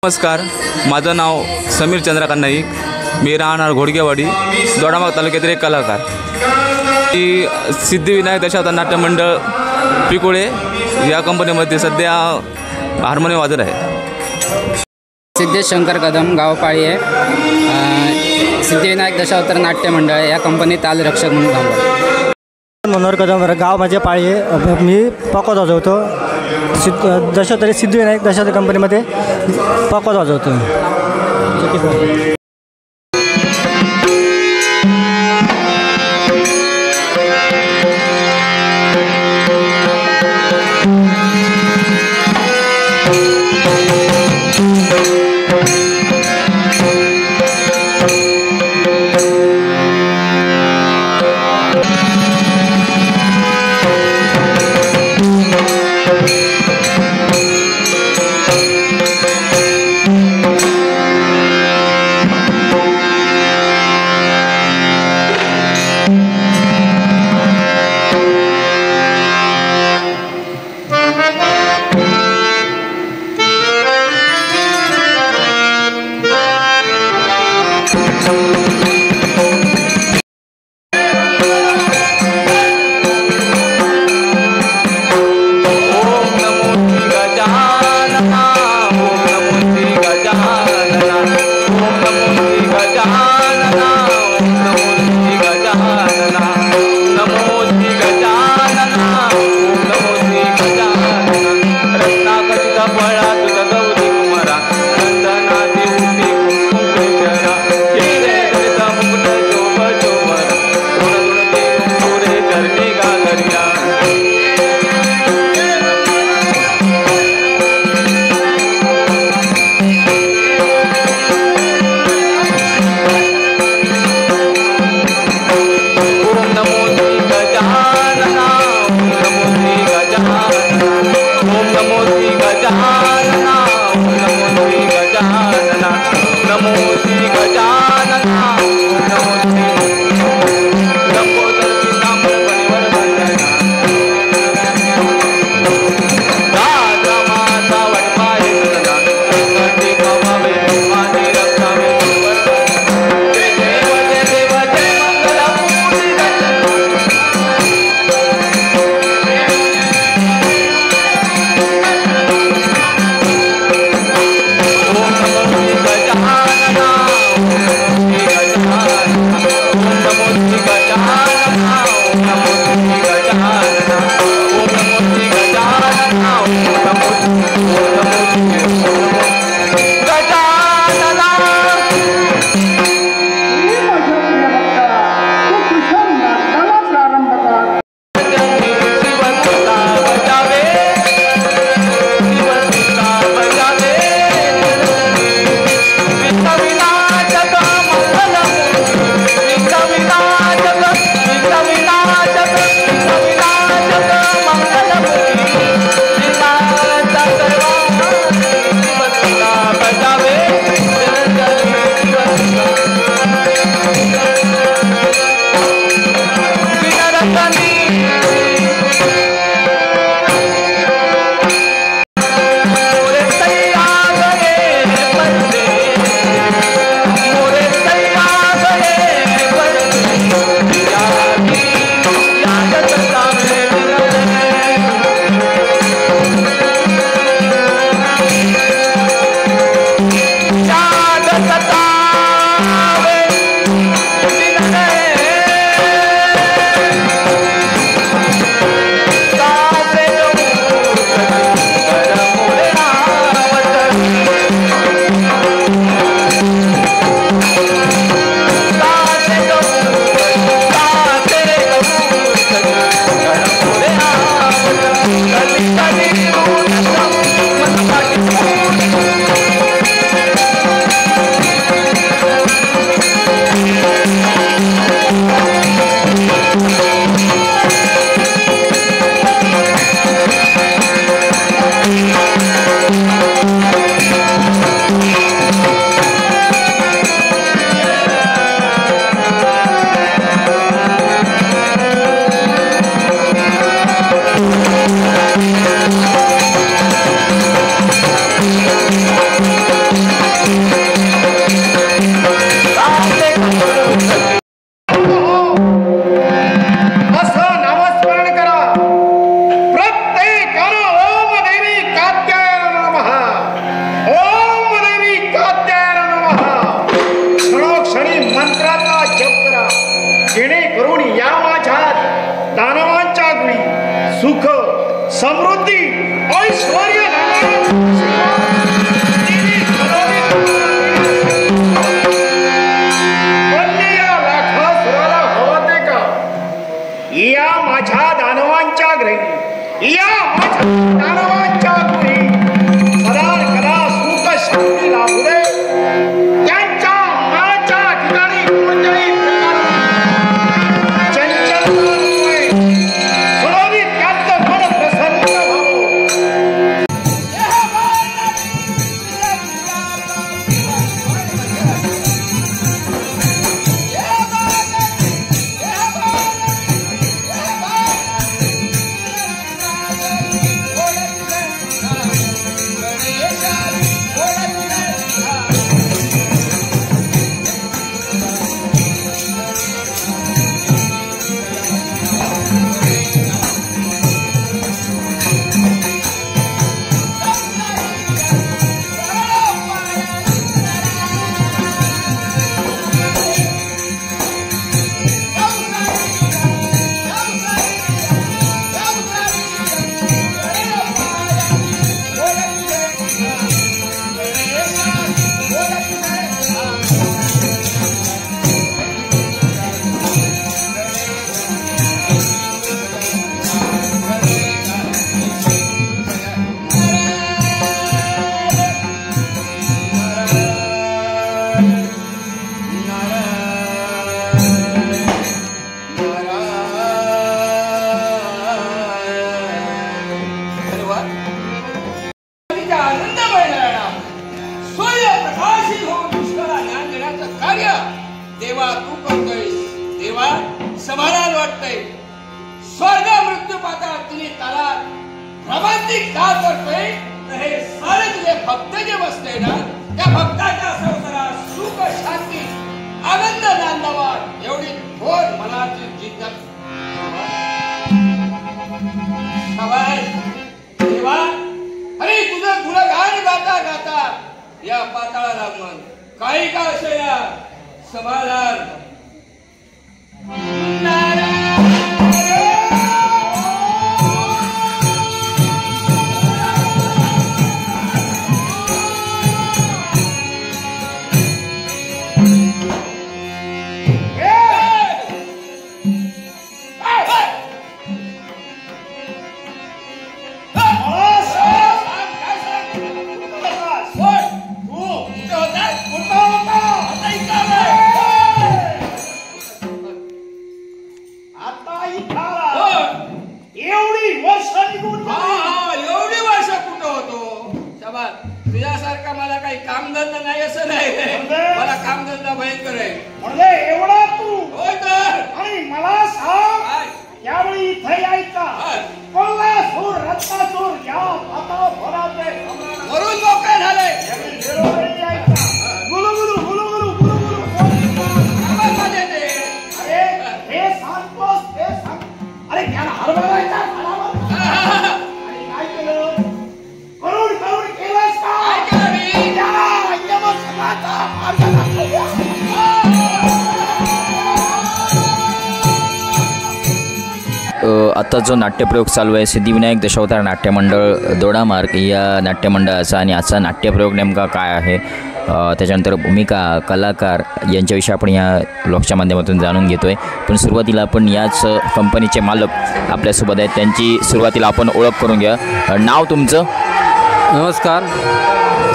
नमस्कार, माझं नाव समीर चंद्रकांत नाईक. मी राहणार घोडगेवाडी, दोडामार्ग तालुक्यातील एक कलाकार. मी सिद्धिविनायक दशावतार नाट्य मंडळ पिकोळे या कंपनीमध्ये सध्या हार्मोनियम वाजत आहे. सिद्धेश शंकर कदम, गाव पाळी आहे. सिद्धिविनायक दशावतार नाट्य मंडळ या कंपनीत तालरक्षक म्हणून काम करतो. मनोहर कदम, गाव माझे पाळी आहे. मी पकवाज वाजवतो. सिद्धिविनायक दशावतार कंपनीमध्ये पकवाज वाजवतो. समृद्धी ऐश्वर्य या माझ्या दानवांच्या घरी या माझ्या दानवांच्या घरी सदा कदा सुख शांती लाभू दे. त्यांच्या मनाच्या ठिकाणी कोणत्याही चंचलता सुरळीत त्यांचं मन प्रसन्न व्हावं. देवा तू करतोयस. देवा समाधान वाटतंय. स्वर्ग मृत्यू पाताळ तुम्ही त्याला रोमांटिक का करतोय. तर हे सारे तुझे भक्त जे बसले ना त्या भक्ताच्या संसारात सुख शांती आनंद नांदावा एवढी थोर मनाची जिद्द देवा. अरे तुझं गुणगान गाता गाता या पाताळाला मन काही का असेया समाधान तुझ्यासारखा मला काही कामधंदा नाही असं नाही. मला कामधंदा भयंकर आहे म्हणजे एवढा तू होय तर. आणि मला सांग यावेळी इथे यायचा कोल्हासूर रत्नासूर या भाताभराचे वरून मोकळे झाले. यायचा गुलुगुलू गुलुगुलू गुलुगुलू अरे हे सांगतोस ते सांग. अरे त्याला हरभरायचा आणि काय केलं करून करून केलंस का. काय केलं मी. त्याला यमसमाचा मार्ग दाखवला. आता जो नाट्यप्रयोग चालू आहे सिद्धिविनायक दशावतार नाट्यमंडळ दोडामार्ग या नाट्यमंडळाचा आणि आजचा नाट्यप्रयोग नेमका काय आहे त्याच्यानंतर भूमिका कलाकार यांच्याविषयी आपण या ब्लॉगच्या माध्यमातून जाणून घेतो आहे. पण सुरुवातीला आपण याच कंपनीचे मालक आपल्यासोबत आहेत. त्यांची सुरुवातीला आपण ओळख करून घ्या. नाव तुमचं. नमस्कार.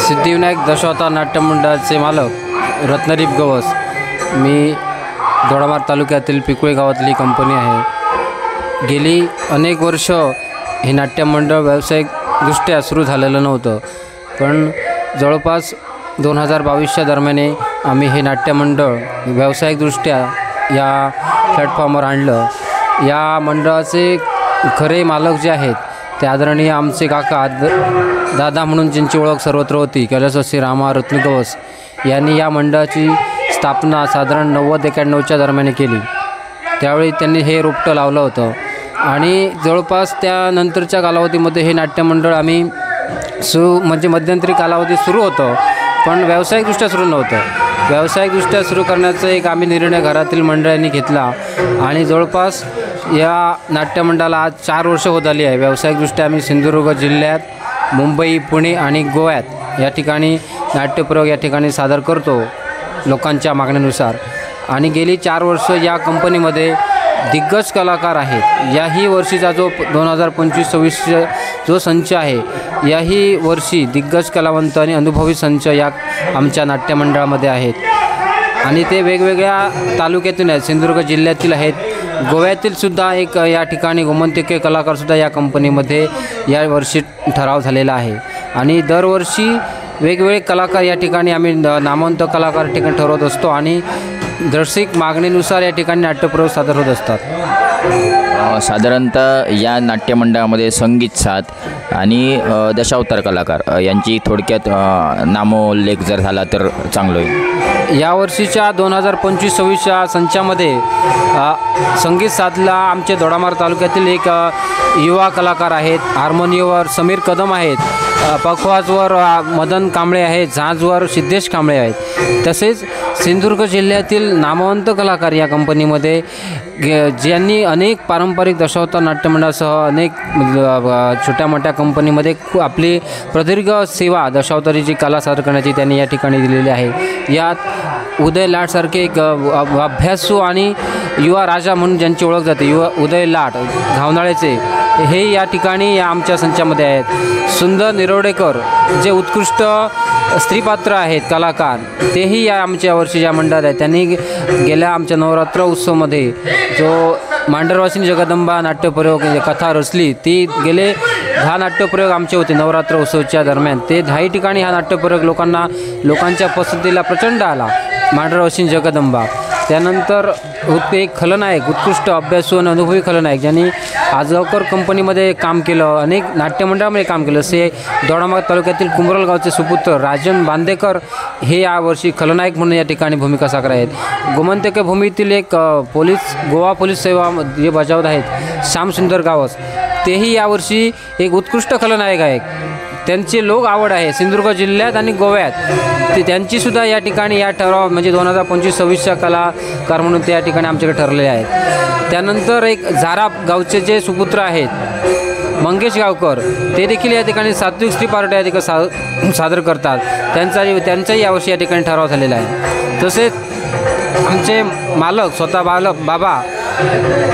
सिद्धिविनायक दशावतार नाट्यमंडळाचे मालक रत्नदीप गवस. मी दोडामार्ग तालुक्यातील पिकुळे गावातली कंपनी आहे. गेली अनेक वर्ष हे नाट्यमंडळ व्यावसायिकदृष्ट्या सुरू झालेलं नव्हतं. पण जवळपास 2022च्या दरम्याने आम्ही हे नाट्यमंडळ व्यावसायिकदृष्ट्या या प्लॅटफॉर्मवर आणलं. या मंडळाचे खरे मालक जे आहेत ते आदरणीय आमचे काका दादा म्हणून ज्यांची ओळख सर्वत्र होती कैलासवासी रामा रत्नगवस यांनी या मंडळाची स्थापना साधारण 90-91च्या दरम्याने केली. त्यावेळी त्यांनी हे रोपटं लावलं होतं आणि जवळपास त्यानंतरच्या कालावधीमध्ये हे नाट्यमंडळ आम्ही म्हणजे मध्यंतरी कालावधी सुरू होतं पण व्यावसायिकदृष्ट्या सुरू नव्हतं. व्यावसायिकदृष्ट्या सुरू करण्याचा एक आम्ही निर्णय घरातील मंडळांनी घेतला आणि जवळपास या नाट्यमंडळाला आज 4 वर्ष होत आली आहे. व्यावसायिकदृष्ट्या आम्ही सिंधुदुर्ग जिल्ह्यात, मुंबई, पुणे आणि गोव्यात या ठिकाणी नाट्यप्रयोग या ठिकाणी सादर करतो लोकांच्या मागणीनुसार. आणि गेली 4 वर्ष या कंपनीमध्ये दिग्गज कलाकार आहेत. याही वर्षीचा जो 2025-26 जो संच आहे, याही वर्षी दिग्गज कलावंत आणि अनुभवी संच या आमच्या नाट्यमंडळामध्ये आहेत. आणि ते वेगवेगळ्या तालुक्यातून आहेत. सिंधुदुर्ग जिल्ह्यातील आहेत, गोव्यातील सुद्धा एक या ठिकाणी गोमंतकीय कलाकारसुद्धा या कंपनीमध्ये यावर्षी ठराव झालेला आहे. आणि दरवर्षी वेगवेगळे कलाकार या ठिकाणी आम्ही नामवंत कलाकार ठिकाणी ठरवत असतो आणि दर्शक मागणीनुसार या ठिकाणी नाट्यप्रयोग सादर होत असतात. साधारणतः या नाट्यमंडळामध्ये संगीत साथ आणि दशावतार कलाकार यांची थोडक्यात नामोल्लेख जर झाला तर चांगलं होईल. यावर्षीच्या 2025-26 संचामध्ये संगीत साधला आमचे दोडामार्ग तालुक्यातील एक युवा कलाकार आहेत. हार्मोनियमवर समीर कदम आहेत, पखवाजवर मदन कांबळे आहेत, झांजवर सिद्धेश कांबळे आहेत. तसेच सिंधुदुर्ग जिल्ह्यातील नामवंत कलाकार या कंपनीमध्ये ज्यांनी अनेक पारंपरिक दशावतार नाट्यमंडळासह अनेक छोट्या मोठ्या कंपनीमध्ये आपली प्रदीर्घ सेवा दशावतारीची कला सादर करण्याची त्यांनी या ठिकाणी दिलेली आहे. यात उदय लाटसारखे एक अभ्यासू आणि युवा राजा म्हणून ज्यांची ओळख जाते, युवा उदय लाट घावनाळेचे, हे या ठिकाणी या आमच्या संचामध्ये आहेत. सुंदर निरोडेकर जे उत्कृष्ट स्त्रीपात्र आहेत कलाकार, तेही या आमच्या वर्षीच्या मंडळात आहेत. त्यांनी गेल्या आमच्या नवरात्र उत्सवमध्ये जो मांढरवासिनी जगदंबा नाट्यप्रयोग कथा रचली, ती गेले 10 नाट्यप्रयोग आमचे होते नवरात्र उत्सवच्या दरम्यान. ते 10 ठिकाणी हा नाट्यप्रयोग लोकांच्या पसंतीला प्रचंड आला. मांढरवासिनी जगदंबा, त्यानंतर एक खलनायक, उत्कृष्ट अभ्यासू आणि अनुभवी खलनायक ज्यांनी आजगावकर कंपनीमध्ये काम केलं, अनेक नाट्यमंडळामध्ये काम केलं, असे दोडामार्ग तालुक्यातील कुंभरल गावचे सुपुत्र राजन बांदेकर हे यावर्षी खलनायक म्हणून या ठिकाणी भूमिका साकार आहेत. गोमंतकीय भूमीतील एक गोवा पोलीस सेवा जे बजावत आहेत श्यामसुंदर गावस, तेही यावर्षी एक उत्कृष्ट खलनायक आहेत. त्यांची लोक आवड आहे सिंधुदुर्ग जिल्ह्यात आणि गोव्यात. त्यांचीसुद्धा या ठिकाणी या ठराव म्हणजे 2025-26 कलाकार म्हणून ते या ठिकाणी आमच्याकडे ठरलेले आहेत. त्यानंतर एक झारा गावचे जे सुपुत्र आहेत मंगेश गावकर, ते देखील या ठिकाणी सात्विक स्त्री पार्टी या ठिकाणी सादर करतात. त्यांचाही यावर्षी या ठिकाणी ठराव झालेला आहे. तसेच आमचे मालक स्वतः बाबा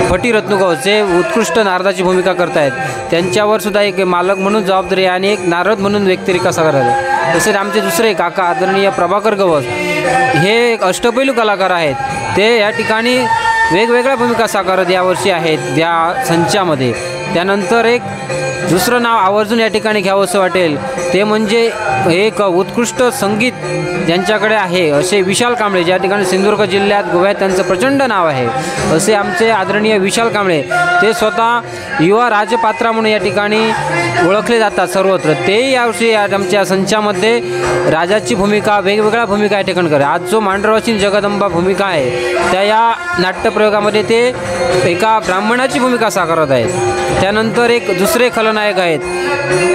फटी रत्नुगाव जे उत्कृष्ट नारदाची भूमिका करत आहेत, त्यांच्यावर सुद्धा एक मालक म्हणून जबाबदारी आणि एक नारद म्हणून व्यक्तिरेखा सादर झाली. तसेच आमचे दुसरे काका आदरणीय प्रभाकर गवस हे एक अष्टपैलू कलाकार आहेत. ते या ठिकाणी वेगवेगळ्या भूमिका साकारत यावर्षी आहेत या संचामध्ये. त्यानंतर एक दुसरं नाव आवर्जून या ठिकाणी घ्यावं असं वाटेल, ते म्हणजे एक उत्कृष्ट संगीत ज्यांच्याकडे आहे असे विशाल कांबळे, ज्या ठिकाणी सिंधुदुर्ग जिल्ह्यात गोव्यात त्यांचं प्रचंड नाव आहे, असे आमचे आदरणीय विशाल कांबळे. ते स्वतः युवा राजपात्रा म्हणून या ठिकाणी ओळखले जातात सर्वत्र. तेही यावर्षी आमच्या संचामध्ये राजाची भूमिका, वेगवेगळ्या भूमिका या ठिकाणी करतात. आज जो मांढरवासिनी जगदंबा भूमिका आहे, त्या या नाट्यप्रयोगामध्ये ते एका ब्राह्मणाची भूमिका साकारत आहेत. त्यानंतर एक दुसरे खलनायक आहेत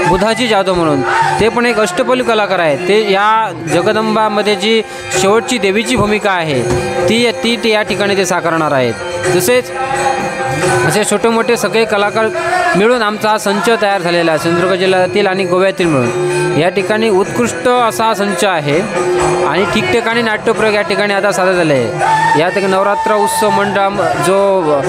बुधाजी जाधव म्हणून, ते पण एक अष्टपैलू कलाकार आहेत. ते या जगदंबामध्ये जी शेवटची देवीची भूमिका आहे ती या ठिकाणी ते साकारणार आहेत. तसेच असे छोटे मोठे सगळे कलाकार मिळून आमचा हा संच तयार झालेला आहे सिंधुदुर्ग जिल्ह्यातील आणि गोव्यातील मिळून. या ठिकाणी उत्कृष्ट असा हा संच आहे आणि ठिकठिकाणी नाट्यप्रयोग या ठिकाणी आता सादर झाले आहे. या ठिकाणी नवरात्र उत्सव मंडळ जो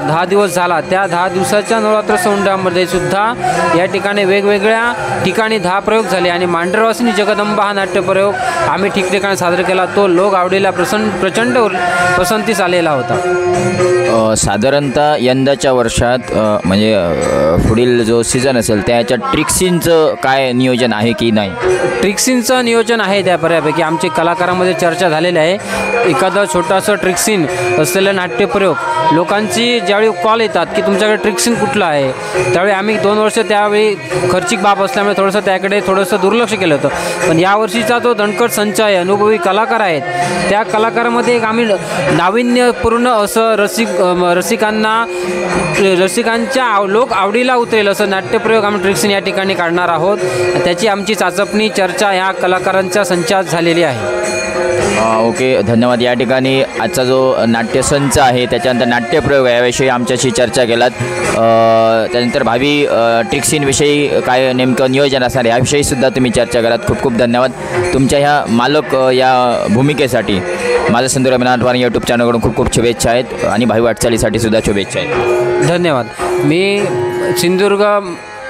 10 दिवस झाला, त्या 10 दिवसाच्या नवरात्र मंडळामध्ये सुद्धा या ठिकाणी वेगवेगळ्या ठिकाणी 10 प्रयोग झाले आणि मांढरवासिनी जगदंबा हा नाट्यप्रयोग आम्ही ठिकठिकाणी सादर केला. तो लोक आवडीला प्रचंड पसंतीस आलेला होता. साधारणतः यंदाच्या वर्षात म्हणजे पुढील जो सीझन असेल त्याच्या ट्रिक्सींचं काय नियोजन आहे की नाही? ट्रिक्सींचं नियोजन आहे त्या बऱ्यापैकी आमच्या कलाकारांमध्ये चर्चा झालेली आहे. एखादं छोटंसं ट्रिक्सीन असलेलं नाट्यप्रयोग लोकांची ज्यावेळी कॉल येतात की तुमच्याकडे ट्रिक्सीन कुठलं आहे, त्यावेळी आम्ही 2 वर्ष त्यावेळी खर्चिक बाब असल्यामुळे थोडंसं दुर्लक्ष केलं होतं. पण यावर्षीचा जो दणकट संच आहे, अनुभवी कलाकार आहेत, त्या कलाकारामध्ये एक आम्ही नाविन्यपूर्ण असं रसिकांच्या लोक आवडीला उतरेल असं नाट्यप्रयोग आम्ही ट्रिक्सीन या ठिकाणी काढणार आहोत. त्याची आमची चाचपणी चर्चा ह्या कलाकारांच्या संचात झालेली आहे. ओके, धन्यवाद. या ठिकाणी आजचा जो नाट्यसंच आहे त्याच्यानंतर नाट्यप्रयोग याविषयी आमच्याशी चर्चा केलात. त्यानंतर भावी ट्रिक्सींविषयी काय नेमकं नियोजन असणार याविषयी सुद्धा तुम्ही चर्चा करात. खूप खूप धन्यवाद तुमच्या ह्या मालक या भूमिकेसाठी. माझं सिंधुराव मिनाटवार यूट्यूब चॅनलकडून खूप खूप शुभेच्छा आहेत आणि भावी वाटचालीसाठी सुद्धा शुभेच्छा आहेत. धन्यवाद. मी सिंधुदुर्ग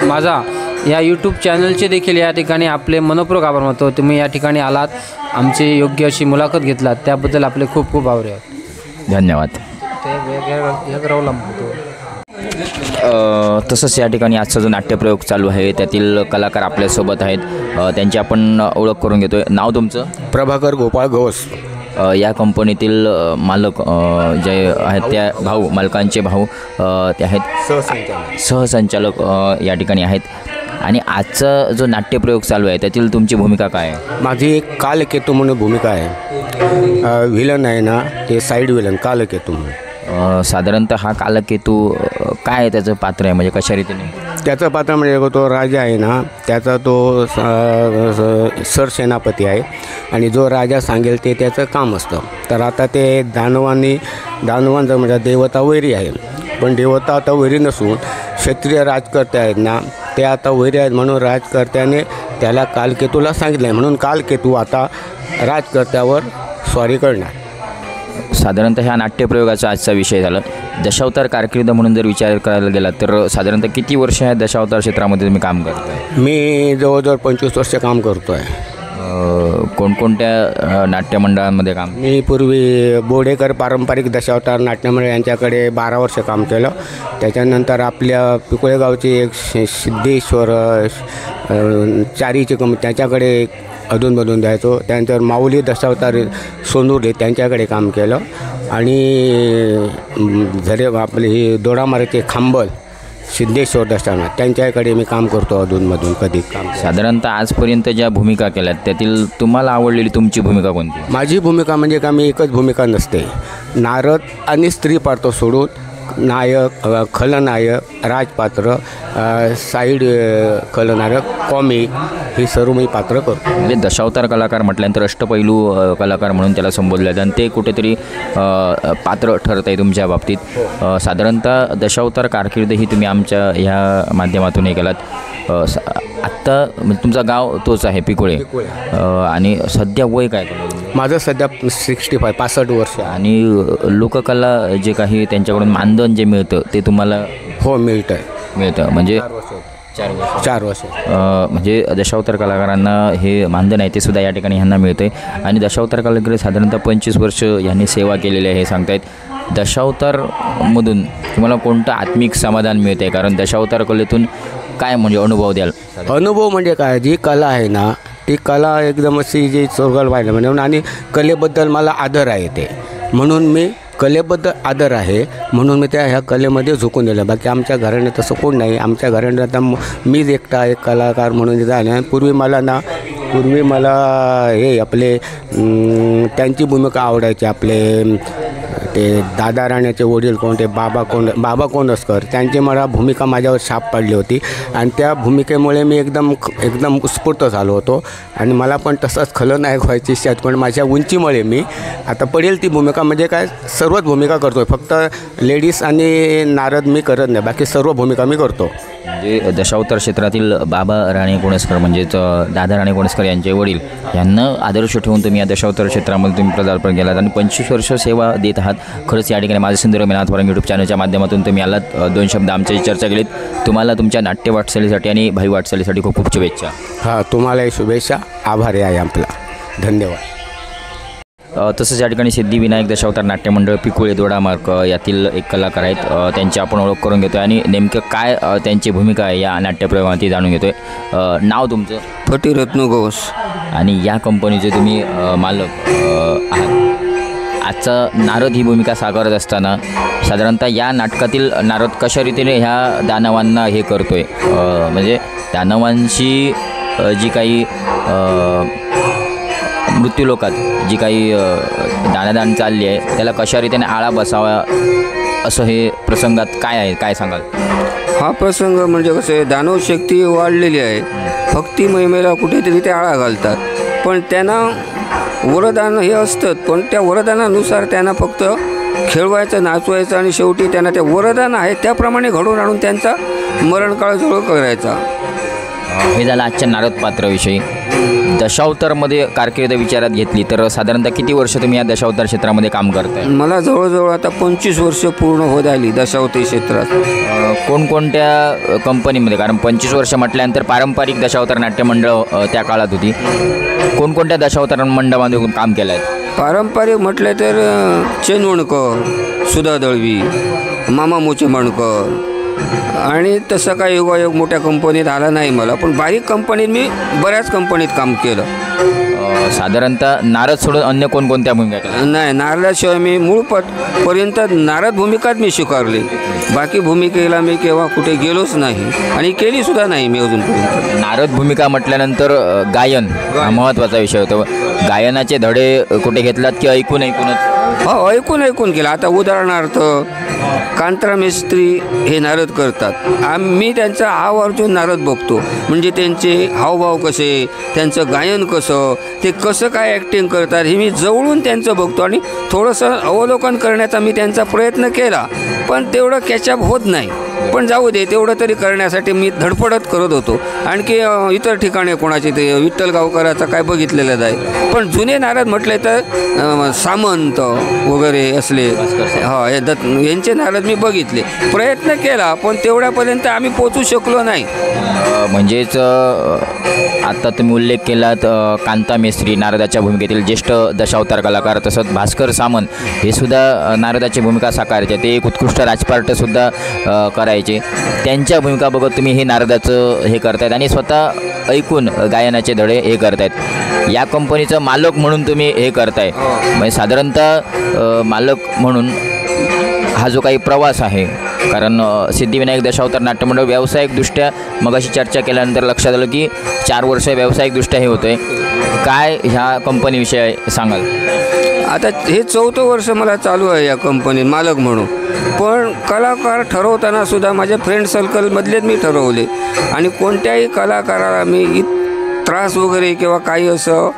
माझा या यूट्यूब चॅनलचे देखील या ठिकाणी आपले मनपूर्वक आभार मानतो. तुम्ही या ठिकाणी आलात, आमची योग्य अशी मुलाखत घेतलात, त्याबद्दल आपले खूप खूप आभार आहेत. धन्यवाद. तसंच या ठिकाणी आजचा जो नाट्यप्रयोग चालू आहे त्यातील कलाकार आपल्यासोबत आहेत. त्यांची आपण ओळख करून घेतो आहे. नाव तुमचं? प्रभाकर गोपाळ गवस. या कंपनीतील मालक जे आहेत त्या भाऊ, मालकांचे भाऊ ते आहेत, सहसंचालक या ठिकाणी आहेत. आणि आजचा जो नाट्यप्रयोग चालू आहे त्यातील तुमची भूमिका काय आहे? माझी एक कालकेतू म्हणून भूमिका आहे. व्हिलन आहे ना, ते साईड व्हिलन कालकेतू म्हणून. साधारणतः हा कालकेतू काय त्याचं पात्र आहे, म्हणजे कशा रीतीने? त्याचं पात्र म्हणजे तो राजा आहे ना, त्याचा तो सरसेनापती आहे आणि जो राजा सांगेल ते त्याचं काम असतं. तर आता ते दानवांचं म्हणजे देवता वैरी आहे, पण देवता आता वैरी नसून क्षत्रिय राजकर्ते आहेत ना, ते आता वैरी आहेत. म्हणून राजकर्त्याने त्याला कालकेतूला सांगितलं आहे, म्हणून कालकेतू आता राजकर्त्यावर स्वारी करणार. साधारणतः ह्या नाट्यप्रयोगाचा आजचा विषय झाला. दशावतार कारकीर्द म्हणून जर विचार करायला गेला तर साधारणतः किती वर्ष ह्या दशावतार क्षेत्रामध्ये तुम्ही काम करताय? मी जवळजवळ 25 वर्ष काम करतो आहे. कोणकोणत्या नाट्यमंडळांमध्ये काम? मी पूर्वी बोडेकर पारंपरिक दशावतार नाट्यमंडळ यांच्याकडे 12 वर्ष काम केलं. त्याच्यानंतर आपल्या पिकोळेगावची एक सिद्धेश्वर चारीची त्याच्याकडे अधूनमधून द्यायचो. त्यानंतर माऊली दशावतार सोनुर्ले त्यांच्याकडे काम केलं. आणि झरे आपले हे दोडामार्गचे खांबल सिद्धेश्वर दशावतार त्यांच्याकडे मी काम करतो अधूनमधून कधी काम. साधारणतः आजपर्यंत ज्या भूमिका केल्यात त्यातील तुम्हाला आवडलेली तुमची भूमिका कोणती? माझी भूमिका म्हणजे का मी एकच भूमिका नसते. नारद आणि स्त्री पात्र सोडून नायक, खलनायक, राजपात्र, साईड खलनायक, कॉमिक ही सर्व मी पात्र करतो. म्हणजे दशावतार कलाकार म्हटल्यानंतर अष्टपैलू कलाकार म्हणून त्याला संबोधलं आणि ते कुठेतरी पात्र ठरत आहे तुमच्या बाबतीत. साधारणतः दशावतार कारकीर्द ही तुम्ही आमच्या ह्या माध्यमातून हे केलात. आत्ता म्हणजे तुमचं गाव तोच आहे पिकोळे, आणि सध्या वय काय? माझं सध्या 65 वर्ष. आणि लोककला जे काही त्यांच्याकडून मानधन जे मिळतं ते तुम्हाला? हो, मिळतं. म्हणजे 4 वर्ष. म्हणजे दशावतार कलाकारांना हे मानधन आहे ते सुद्धा या ठिकाणी ह्यांना मिळते. आणि दशावतार कलाकार साधारणतः 25 वर्ष यांनी सेवा केलेली आहे हे सांगतायत. दशावतारमधून तुम्हाला कोणतं आत्मिक समाधान मिळते? कारण दशावतार कलेतून काय म्हणजे अनुभव द्याल? अनुभव म्हणजे काय, जी कला आहे ना ती कला एकदम अशी जी चोरगल व्हायला म्हणून, आणि कलेबद्दल मला आदर आहे ते, म्हणून मी कलेबद्दल आदर आहे म्हणून मी ह्या कलेमध्ये झुकून दिलं. बाकी आमच्या घराण्यात तसं कोण नाही. आमच्या घराण्यात आता मीच एकटा एक कलाकार म्हणून झालं. पूर्वी मला हे आपले त्यांची भूमिका आवडायची. आपले ते दादा राण्याचे वडील कोण, ते बाबा कोंडस्कर, त्यांची मला भूमिका माझ्यावर छाप पडली होती. आणि त्या भूमिकेमुळे मी एकदम उत्स्फूर्त झालो होतो. आणि मला पण तसंच खलनायक व्हायची इच्छा, पण माझ्या उंचीमुळे मी आता पडेल ती भूमिका म्हणजे काय सर्वच भूमिका करतो आहे. फक्त लेडीज आणि नारद मी करत नाही, बाकी सर्व भूमिका मी करतो. म्हणजे दशावतार क्षेत्रातील बाबा राणे कोणस्कर म्हणजेच दादा राणे कोणस्कर यांचे वडील यांना आदर्श ठेवून तुम्ही या दशावतार क्षेत्रामध्ये तुम्ही पदार्पण केलात आणि 25 वर्ष सेवा देत आहात. खरंच या ठिकाणी माझं सिंधुराव मिनाटवार यूट्यूब चॅनलच्या माध्यमातून तुम्ही आलात, 2 शब्द आमच्याशी चर्चा केलीत. तुम्हाला तुमच्या नाट्य वाटचालीसाठी आणि भावी वाटचालीसाठी खूप खूप शुभेच्छा. हां, तुम्हालाही शुभेच्छा. आभारी आहे आपला. धन्यवाद. तसंच या ठिकाणी सिद्धिविनायक दशावतार नाट्यमंडळ पिकुळे दोडामार्ग यातील एक कलाकार आहेत. त्यांची आपण ओळख करून घेतो आहे आणि नेमकं काय त्यांची भूमिका आहे या नाट्यप्रयोगात जाणून घेतो आहे. नाव तुमचं? फटीरत्न गवस. आणि या कंपनीचे तुम्ही मालक आहात. आजचा नारद ही भूमिका साकारत असताना साधारणतः या नाटकातील नारद कशा रीतीने ह्या दानवांना हे करतो आहे, म्हणजे दानवांशी जी काही मृत्यूलोकात जी काही दानादान चालली आहे त्याला कशा रीतीने आळा बसावा असं हे प्रसंगात काय आहे, काय सांगाल? हा प्रसंग म्हणजे कसं आहे, दानव शक्ती वाढलेली आहे, भक्ती महिमेला कुठेतरी ते आळा घालतात. पण त्यांना वरदान हे असतं, पण त्या वरदानानुसार त्यांना फक्त खेळवायचं, नाचवायचं आणि शेवटी त्यांना त्या वरदान आहे त्याप्रमाणे घडवून आणून त्यांचा मरणकाळ जवळ करायचा. हे झालं आजच्या नारद पात्राविषयी. दशावतारमध्ये कारकीर्द विचारात घेतली तर साधारणतः किती वर्ष तुम्ही या दशावतार क्षेत्रामध्ये काम करताय? मला जवळजवळ आता 25 वर्ष पूर्ण होत आली दशावतार क्षेत्रात. कोणकोणत्या कंपनीमध्ये, कारण 25 वर्ष म्हटल्यानंतर पारंपरिक दशावतार नाट्यमंडळ त्या काळात होती, कोणकोणत्या दशावतार मंडळामध्ये काम केलं आहे? पारंपरिक म्हटलं तर चेनवणकर, सुधा दळवी, मामा मोचेमाणकर, आणि तसं काही योगायोग मोठ्या कंपनीत आला नाही मला, पण बारीक कंपनीत मी बऱ्याच कंपनीत काम केलं. साधारणतः नारद सोडून अन्य कोणकोणत्या भूमिका केल्या? नाही, नारदाशिवाय मी मूळपर्यंत नारद भूमिकाच मी स्वीकारली. बाकी भूमिकेला मी केव्हा कुठे गेलोच नाही आणि केलीसुद्धा नाही मी अजूनपर्यंत. नारद भूमिका म्हटल्यानंतर गायन हा महत्त्वाचा विषय होतो. गायनाचे धडे कुठे घेतलात की ऐकूनच? हो, ऐकून केलं. आता उदाहरणार्थ कांत्रा मिस्त्री हे नारद करतात, मी त्यांचा हाव अर्जुन नारद बघतो, म्हणजे त्यांचे हावभाव कसे, त्यांचं गायन कसं, ते कसं काय ॲक्टिंग करतात हे मी जवळून त्यांचं बघतो आणि थोडंसं अवलोकन करण्याचा मी त्यांचा प्रयत्न केला, पण तेवढं कॅचअप होत नाही. पण जाऊ दे, तेवढं तरी करण्यासाठी मी धडपडत करत होतो. आणखी इतर ठिकाणी कोणाचे ते विठ्ठल गावकराचा काय बघितलेलं आहे, पण जुने नारद म्हटले तर सामंत वगैरे असले, हा यांचे नारद मी बघितले, प्रयत्न केला, पण तेवढ्यापर्यंत आम्ही पोचू शकलो नाही. म्हणजेच आत्ता तुम्ही उल्लेख केलात कांता मेस्त्री नारदाच्या भूमिकेतील ज्येष्ठ दशावतार कलाकार, तसंच भास्कर सामंत हे सुद्धा नारदाची भूमिका साकारायचे, ते एक उत्कृष्ट राजपार्टसुद्धा करायचे. त्यांच्या भूमिका बघत तुम्ही हे नारदाचं हे करतायत आणि स्वतः ऐकून गायनाचे धडे हे करतायत. या कंपनीचं मालक म्हणून तुम्ही हे करताय, म्हणजे साधारणतः मालक म्हणून हा जो काही प्रवास आहे, कारण सिद्धिविनायक दशावतार नाट्यमंडळ व्यावसायिकदृष्ट्या मगाशी चर्चा केल्यानंतर लक्षात आलं की 4 वर्ष व्यावसायिकदृष्ट्या हे होतं आहे. काय ह्या कंपनीविषयी सांगाल? आता हे 4थं वर्ष मला चालू आहे या कंपनीत मालक म्हणून, पण कलाकार ठरवताना सुद्धा माझ्या फ्रेंड सर्कलमधलेच मी ठरवले आणि कोणत्याही कलाकाराला मी त्रास वगैरे किंवा काही असं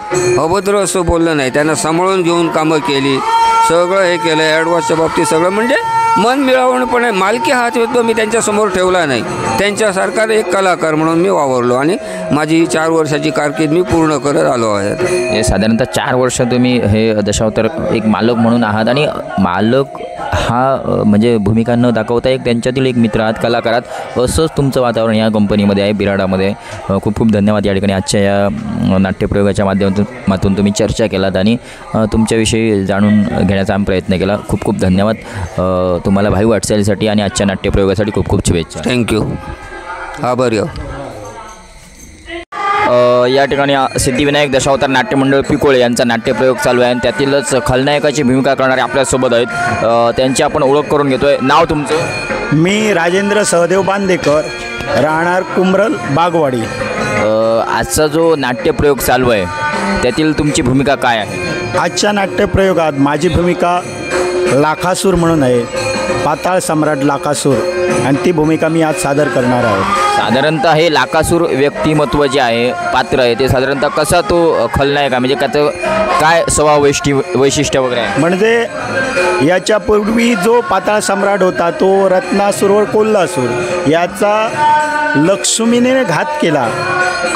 अभद्र असं बोललं नाही. त्यांना सांभाळून घेऊन कामं केली, सगळं हे केलं. ॲडव्हान्सच्या बाबतीत सगळं म्हणजे मन मिळवणपणे मालकी हात मी त्यांच्यासमोर ठेवला नाही. त्यांच्यासारखा एक कलाकार म्हणून मी वावरलो आणि माझी 4 वर्षाची कारकीर्द मी पूर्ण करत आलो आहे. हे साधारणतः 4 वर्ष तुम्ही हे दशावतार एक मालक म्हणून आहात आणि मालक हा म्हणजे भूमिका न दाखवता एक त्यांच्यातील एक मित्र आहात, कलाकार आहात, असंच तुमचं वातावरण या कंपनीमध्ये आहे, बिराडामध्ये. खूप खूप धन्यवाद या ठिकाणी आजच्या या नाट्यप्रयोगाच्या माध्यमातून तुम्ही चर्चा केलात आणि तुमच्याविषयी जाणून घेण्याचा आम्ही प्रयत्न केला. खूप खूप धन्यवाद तुम्हाला भाई वाटचालीसाठी आणि आजच्या नाट्यप्रयोगासाठी खूप खूप शुभेच्छा. थँक्यू, आभारी. या ठिकाणी सिद्धिविनायक दशावतार नाट्यमंडळ पिकोळे यांचा नाट्यप्रयोग चालू आहे आणि त्यातीलच खलनायकाची भूमिका करणारे आपल्यासोबत आहेत. त्यांची आपण ओळख करून घेतोय. नाव तुमचं? मी राजेंद्र सहदेव बांदेकर, राहणार कुमरल बागवाडी. आजचा जो नाट्यप्रयोग चालू आहे त्यातील तुमची भूमिका काय आहे? आजच्या नाट्यप्रयोगात माझी भूमिका लाखासूर म्हणून आहे, पाताळ सम्राट लाखासूर, आणि ती भूमिका मी आज सादर करणार आहे. साधारणतः हे लाखासूर व्यक्तिमत्व जे आहे, पात्र आहे, ते साधारणतः कसा तो खलनायक आहे, म्हणजे त्याचं काय स्वभाव वैशिष्ट्य वगैरे आहे? म्हणजे याच्यापूर्वी जो पाताळ सम्राट होता तो रत्नासूर व कोल्हासूर याचा लक्ष्मीने घात केला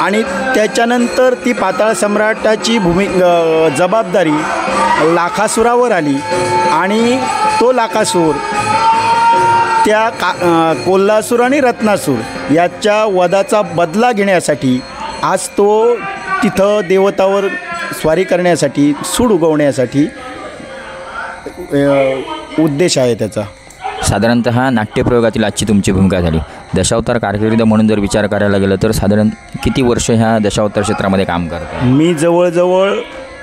आणि त्याच्यानंतर ती पाताळ सम्राटाची जबाबदारी लाखासुरावर आली आणि तो लाखासूर त्या कोल्हासूर आणि रत्नासूर याच्या वधाचा बदला घेण्यासाठी आज तो तिथं देवतावर स्वारी करण्यासाठी, सूड उगवण्यासाठी उद्देश आहे त्याचा. साधारणतः नाट्यप्रयोगातील आजची तुमची भूमिका झाली. दशावतार कारकीर्द म्हणून जर विचार करायला गेलं तर साधारण किती वर्ष ह्या दशावतार क्षेत्रामध्ये काम करता? मी जवळजवळ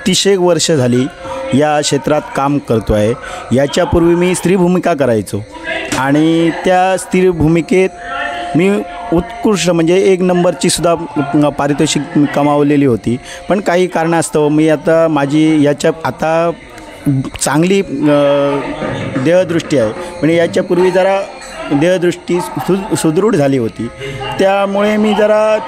30 वर्ष झाली या क्षेत्रात काम करतो आहे. याच्यापूर्वी मी स्त्री भूमिका करायचो आणि त्या स्त्री भूमिकेत मी उत्कृष्ट म्हणजे 1 नंबरची सुद्धा पारितोषिक कमावलेली होती. पण काही कारणास्तव मी आता माझी आता चांगली देहदृष्टी आहे, म्हणजे याच्यापूर्वी जरा देहदृष्टी सुदृढ झाली होती, त्यामुळे मी जरा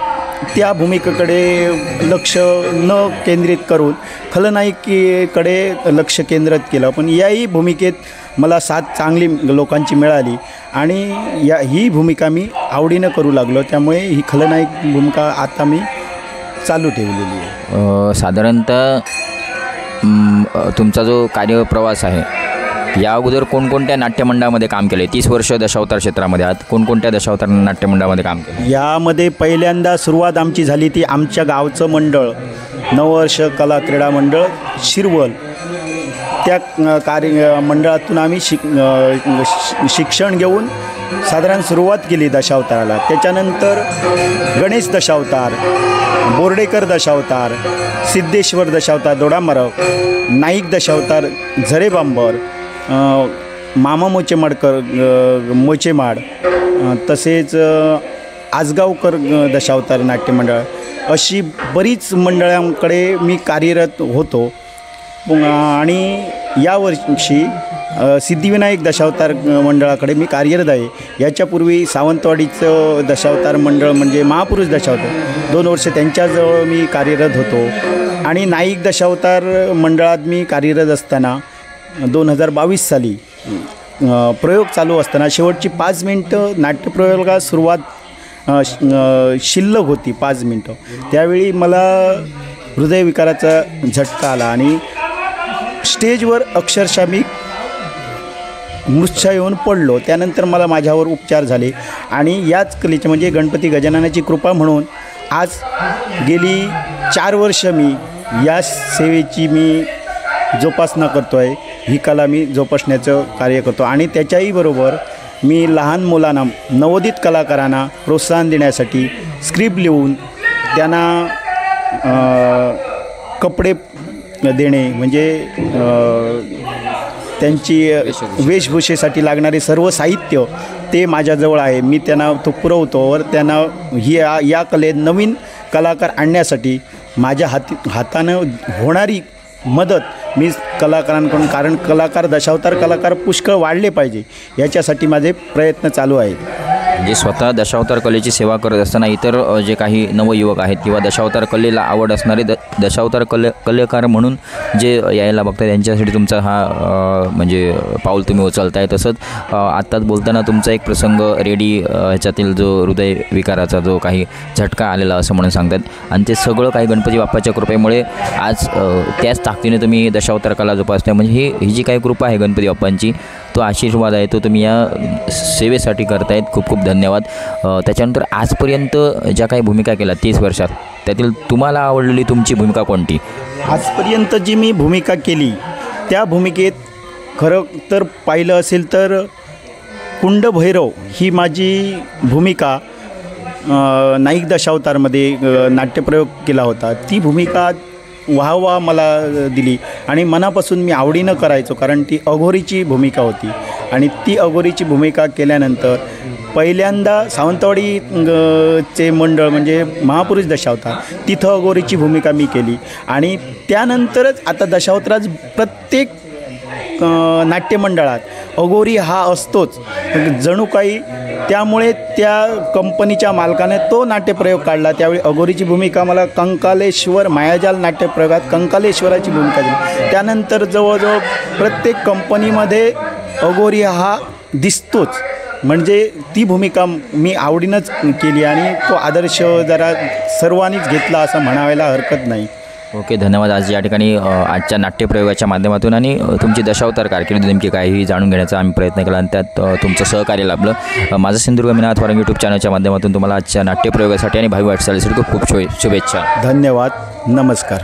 त्या भूमिकेकडे लक्ष न केंद्रित करून खलनायिकेकडे लक्ष केंद्रित केलं. पण याही भूमिकेत मला साथ चांगली लोकांची मिळाली आणि ही भूमिका मी आवडीनं करू लागलो. त्यामुळे ही खलनायक भूमिका आता मी चालू ठेवलेली आहे. साधारणतः तुमचा जो कार्यप्रवास आहे या अगोदर कोणकोणत्या नाट्यमंडळामध्ये काम केले? 30 वर्ष दशावतार क्षेत्रामध्ये आहात, कोणकोणत्या दशावतार नाट्यमंडळामध्ये काम केलं? यामध्ये पहिल्यांदा सुरुवात आमची झाली ती आमच्या गावचं मंडळ नववर्ष कला क्रीडा मंडळ शिरवल. त्या मंडळातून आम्ही शिक्षण घेऊन साधारण सुरुवात केली दशावताराला. त्याच्यानंतर गणेश दशावतार, बोर्डेकर दशावतार, सिद्धेश्वर दशावतार दोडामार्ग, नाईक दशावतार झरेबांबर, मामा मोचेमाड, तसेच आजगावकर दशावतार नाट्यमंडळ, अशी बरीच मंडळांकडे मी कार्यरत होतो. आणि यावर्षी सिद्धिविनायक दशावतार मंडळाकडे मी कार्यरत आहे. याच्यापूर्वी सावंतवाडीचं दशावतार मंडळ म्हणजे महापुरुष दशावतार 2 वर्ष त्यांच्याजवळ मी कार्यरत होतो. आणि नाईक दशावतार मंडळात मी कार्यरत असताना 2022 साली प्रयोग चालू असताना शेवटची 5 मिनटं नाट्यप्रयोगाला सुरुवात शिल्लक होती 5 मिनटं. त्यावेळी मला हृदयविकाराचा झटका आला आणि स्टेजवर अक्षरशः मी मूर्छा येऊन पडलो. त्यानंतर मला माझ्यावर उपचार झाले आणि याच कलेचे म्हणजे गणपती गजाननाची कृपा म्हणून आज गेली 4 वर्ष मी या सेवेची मी जोपासना करतो आहे. ही कला मी जोपासण्याचं कार्य करतो आणि त्याच्याही बरोबर मी लहान मुलांना नवोदित कलाकारांना प्रोत्साहन देण्यासाठी स्क्रिप्ट लिहून त्यांना कपडे देणे म्हणजे त्यांची वेशभूषेसाठी लागणारे सर्व साहित्य ते माझ्याजवळ आहे. मी त्यांना तो पुरवतो वर त्यांना या कलेत नवीन कलाकार आणण्यासाठी माझ्या हातानं होणारी मदत मी कलाकारांकडून, कारण दशावतार कलाकार पुष्कळ वाढले पाहिजे याच्यासाठी माझे प्रयत्न चालू आहेत. म्हणजे स्वतः दशावतार कलेची सेवा करत असताना इतर जे काही नवयुवक आहेत किंवा दशावतार कलेला आवड असणारे दशावतार कलाकार म्हणून जे यायला बघतात त्यांच्यासाठी तुमचा हा म्हणजे पाऊल तुम्ही उचलताय. तसंच आत्ताच बोलताना तुमचा एक प्रसंग रेडी ह्याच्यातील जो हृदयविकाराचा जो काही झटका आलेला असं म्हणून सांगतात आणि ते सगळं काही गणपती बाप्पाच्या कृपेमुळे आज त्याच ताकदीने तुम्ही दशावतार कला जोपासताय. म्हणजे ही जी काही कृपा आहे गणपती बाप्पांची, तो आशीर्वाद आहे, तो तुम्ही या सेवेसाठी करतायत. खूप खूप धन्यवाद. त्याच्यानंतर आजपर्यंत ज्या काही भूमिका केल्या 30 वर्षात, त्यातील तुम्हाला आवडलेली तुमची भूमिका कोणती? आजपर्यंत जी मी भूमिका केली त्या भूमिकेत खरं तर पाहिलं असेल तर कुंडभैरव ही माझी भूमिका नाईक दशावतारमध्ये नाट्यप्रयोग केला होता. ती भूमिका वाहवा मला दिली आणि मनापासून मी आवडीनं करायचो, कारण ती अघोरीची भूमिका होती. आणि ती अघोरीची भूमिका केल्यानंतर पहिल्यांदा सावंतवाडी चे मंडळ म्हणजे महापुरुष दशावतार तिथं अघोरीची भूमिका मी केली आणि त्यानंतरच आता दशावतारात प्रत्येक नाट्यमंडळात अघोरी हा असतोच जणू काही. त्यामुळे त्या कंपनीच्या मालकाने तो नाट्यप्रयोग काढला. त्यावेळी अघोरीची भूमिका मला कंकालेश्वर मायाजाल नाट्यप्रयोगात कंकालेश्वराची भूमिका दिली. त्यानंतर जवळजवळ प्रत्येक कंपनीमध्ये अघोरी हा दिसतोच. म्हणजे ती भूमिका मी आवडीनंच केली आणि तो आदर्श जरा सर्वांनीच घेतला असं म्हणायला हरकत नाही. ओके, धन्यवाद. आज या ठिकाणी आजच्या नाट्यप्रयोगाच्या माध्यमातून आणि तुमची दशावतार कारकीर्द नेमकी काही जाणून घेण्याचा आम्ही प्रयत्न केला आणि त्यात तुमचं सहकार्य लाभलं. माझं सिंधुदुर्ग मीनाथ वारंग यूट्यूब चॅनलच्या माध्यमातून तुम्हाला आजच्या नाट्यप्रयोगासाठी आणि भावी वाटचालीसाठी खूप खूप शुभेच्छा. धन्यवाद. नमस्कार.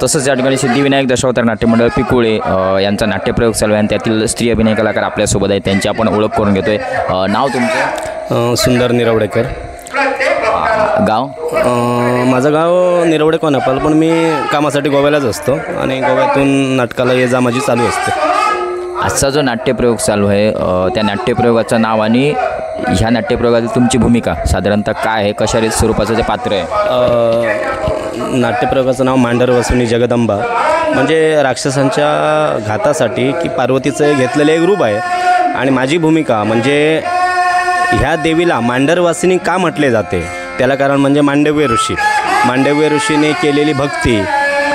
तसंच या ठिकाणी सिद्धिविनायक दशावतार नाट्यमंडळ पिकुळे यांचा नाट्यप्रयोग चालू आहे आणि त्यातील स्त्री अभिनय कलाकार आपल्यासोबत आहेत. त्यांची आपण ओळख करून घेतो आहे. नाव तुमचं? सुंदर निरवडेकर. गाव? माझं गाव निरवडे कोनापाल, पण मी कामासाठी गोव्यालाच असतो आणि गोव्यातून नाटकाला ये जा माझी चालू असते. आजचा जो नाट्यप्रयोग चालू आहे त्या नाट्यप्रयोगाचं नाव आणि ह्या नाट्यप्रयोगातील तुमची भूमिका साधारणतः काय आहे, कशा स्वरूपाचं ते पात्र आहे? नाट्यप्रयोगाचं नाव मांडर वसुनी जगदंबा, म्हणजे राक्षसांच्या घातासाठी की पार्वतीचं घेतलेलं एक रूप आहे आणि माझी भूमिका म्हणजे ह्या देवीला मांडरवासिनी का म्हटले जाते त्याला कारण म्हणजे मांडव्य ऋषी. मांडव्य ऋषीने केलेली भक्ती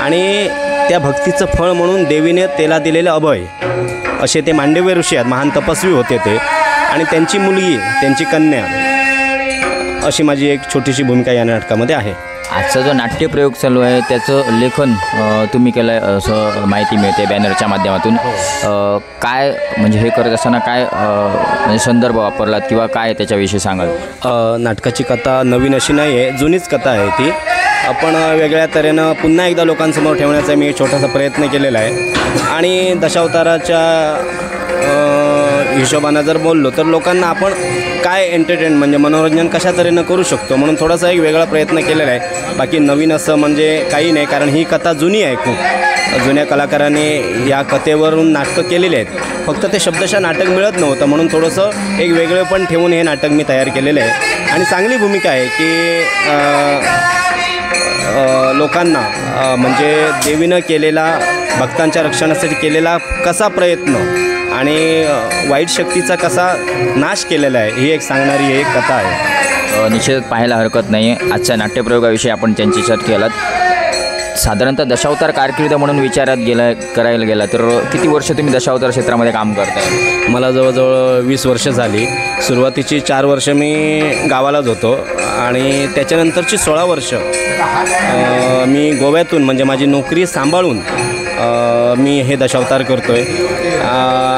आणि त्या भक्तीचं फळ म्हणून देवीने त्याला दिलेलं अभय असे ते मांडव्य ऋषी आहेत. महान तपस्वी होते ते आणि त्यांची मुलगी त्यांची कन्या अशी माझी एक छोटीशी भूमिका या नाटकामध्ये आहे. आजचा जो नाट्यप्रयोग चालू आहे त्याचं लेखन तुम्ही केलं आहे असं माहिती मिळते बॅनरच्या माध्यमातून. काय म्हणजे हे करत असताना काय म्हणजे संदर्भ वापरलात किंवा काय त्याच्याविषयी सांगाल? नाटकाची कथा नवीन अशी नाही आहे, जुनीच कथा आहे ती. आपण वेगळ्या तऱ्हेनं पुन्हा एकदा लोकांसमोर ठेवण्याचा मी एक छोटासा प्रयत्न केलेला आहे. आणि दशावताराच्या हिशोबानं जर बोललो तर लोकांना आपण काय एंटरटेन म्हणजे मनोरंजन कशा तऱ्हेनं करू शकतो म्हणून थोडासा एक वेगळा प्रयत्न केलेला आहे. बाकी नवीन असं म्हणजे काही नाही, कारण ही कथा जुनी आहे खूप. जुन्या कलाकारांनी या कथेवरून नाटकं केलेली आहेत. फक्त ते शब्दशः नाटक मिळत नव्हतं म्हणून थोडंसं एक वेगळं पण ठेवून हे नाटक मी तयार केलेलं आहे. आणि चांगली भूमिका आहे की लोकांना म्हणजे देवीनं केलेला भक्तांच्या रक्षणासाठी केलेला कसा प्रयत्न आणि वाईट शक्तीचा कसा नाश केलेला आहे ही एक सांगणारी एक कथा आहे. निश्चित पाहायला हरकत नाही. आजच्या नाट्यप्रयोगाविषयी आपण त्यांची चर्चा केलात. साधारणतः दशावतार कारकीर्द म्हणून विचारात करायला गेला तर किती वर्ष तुम्ही दशावतार क्षेत्रामध्ये काम करताय? मला जवळजवळ 20 वर्ष झाली. सुरुवातीची 4 वर्ष मी गावालाच होतो आणि त्याच्यानंतरची 16 वर्ष मी गोव्यातून म्हणजे माझी नोकरी सांभाळून मी हे दशावतार करतो आहे.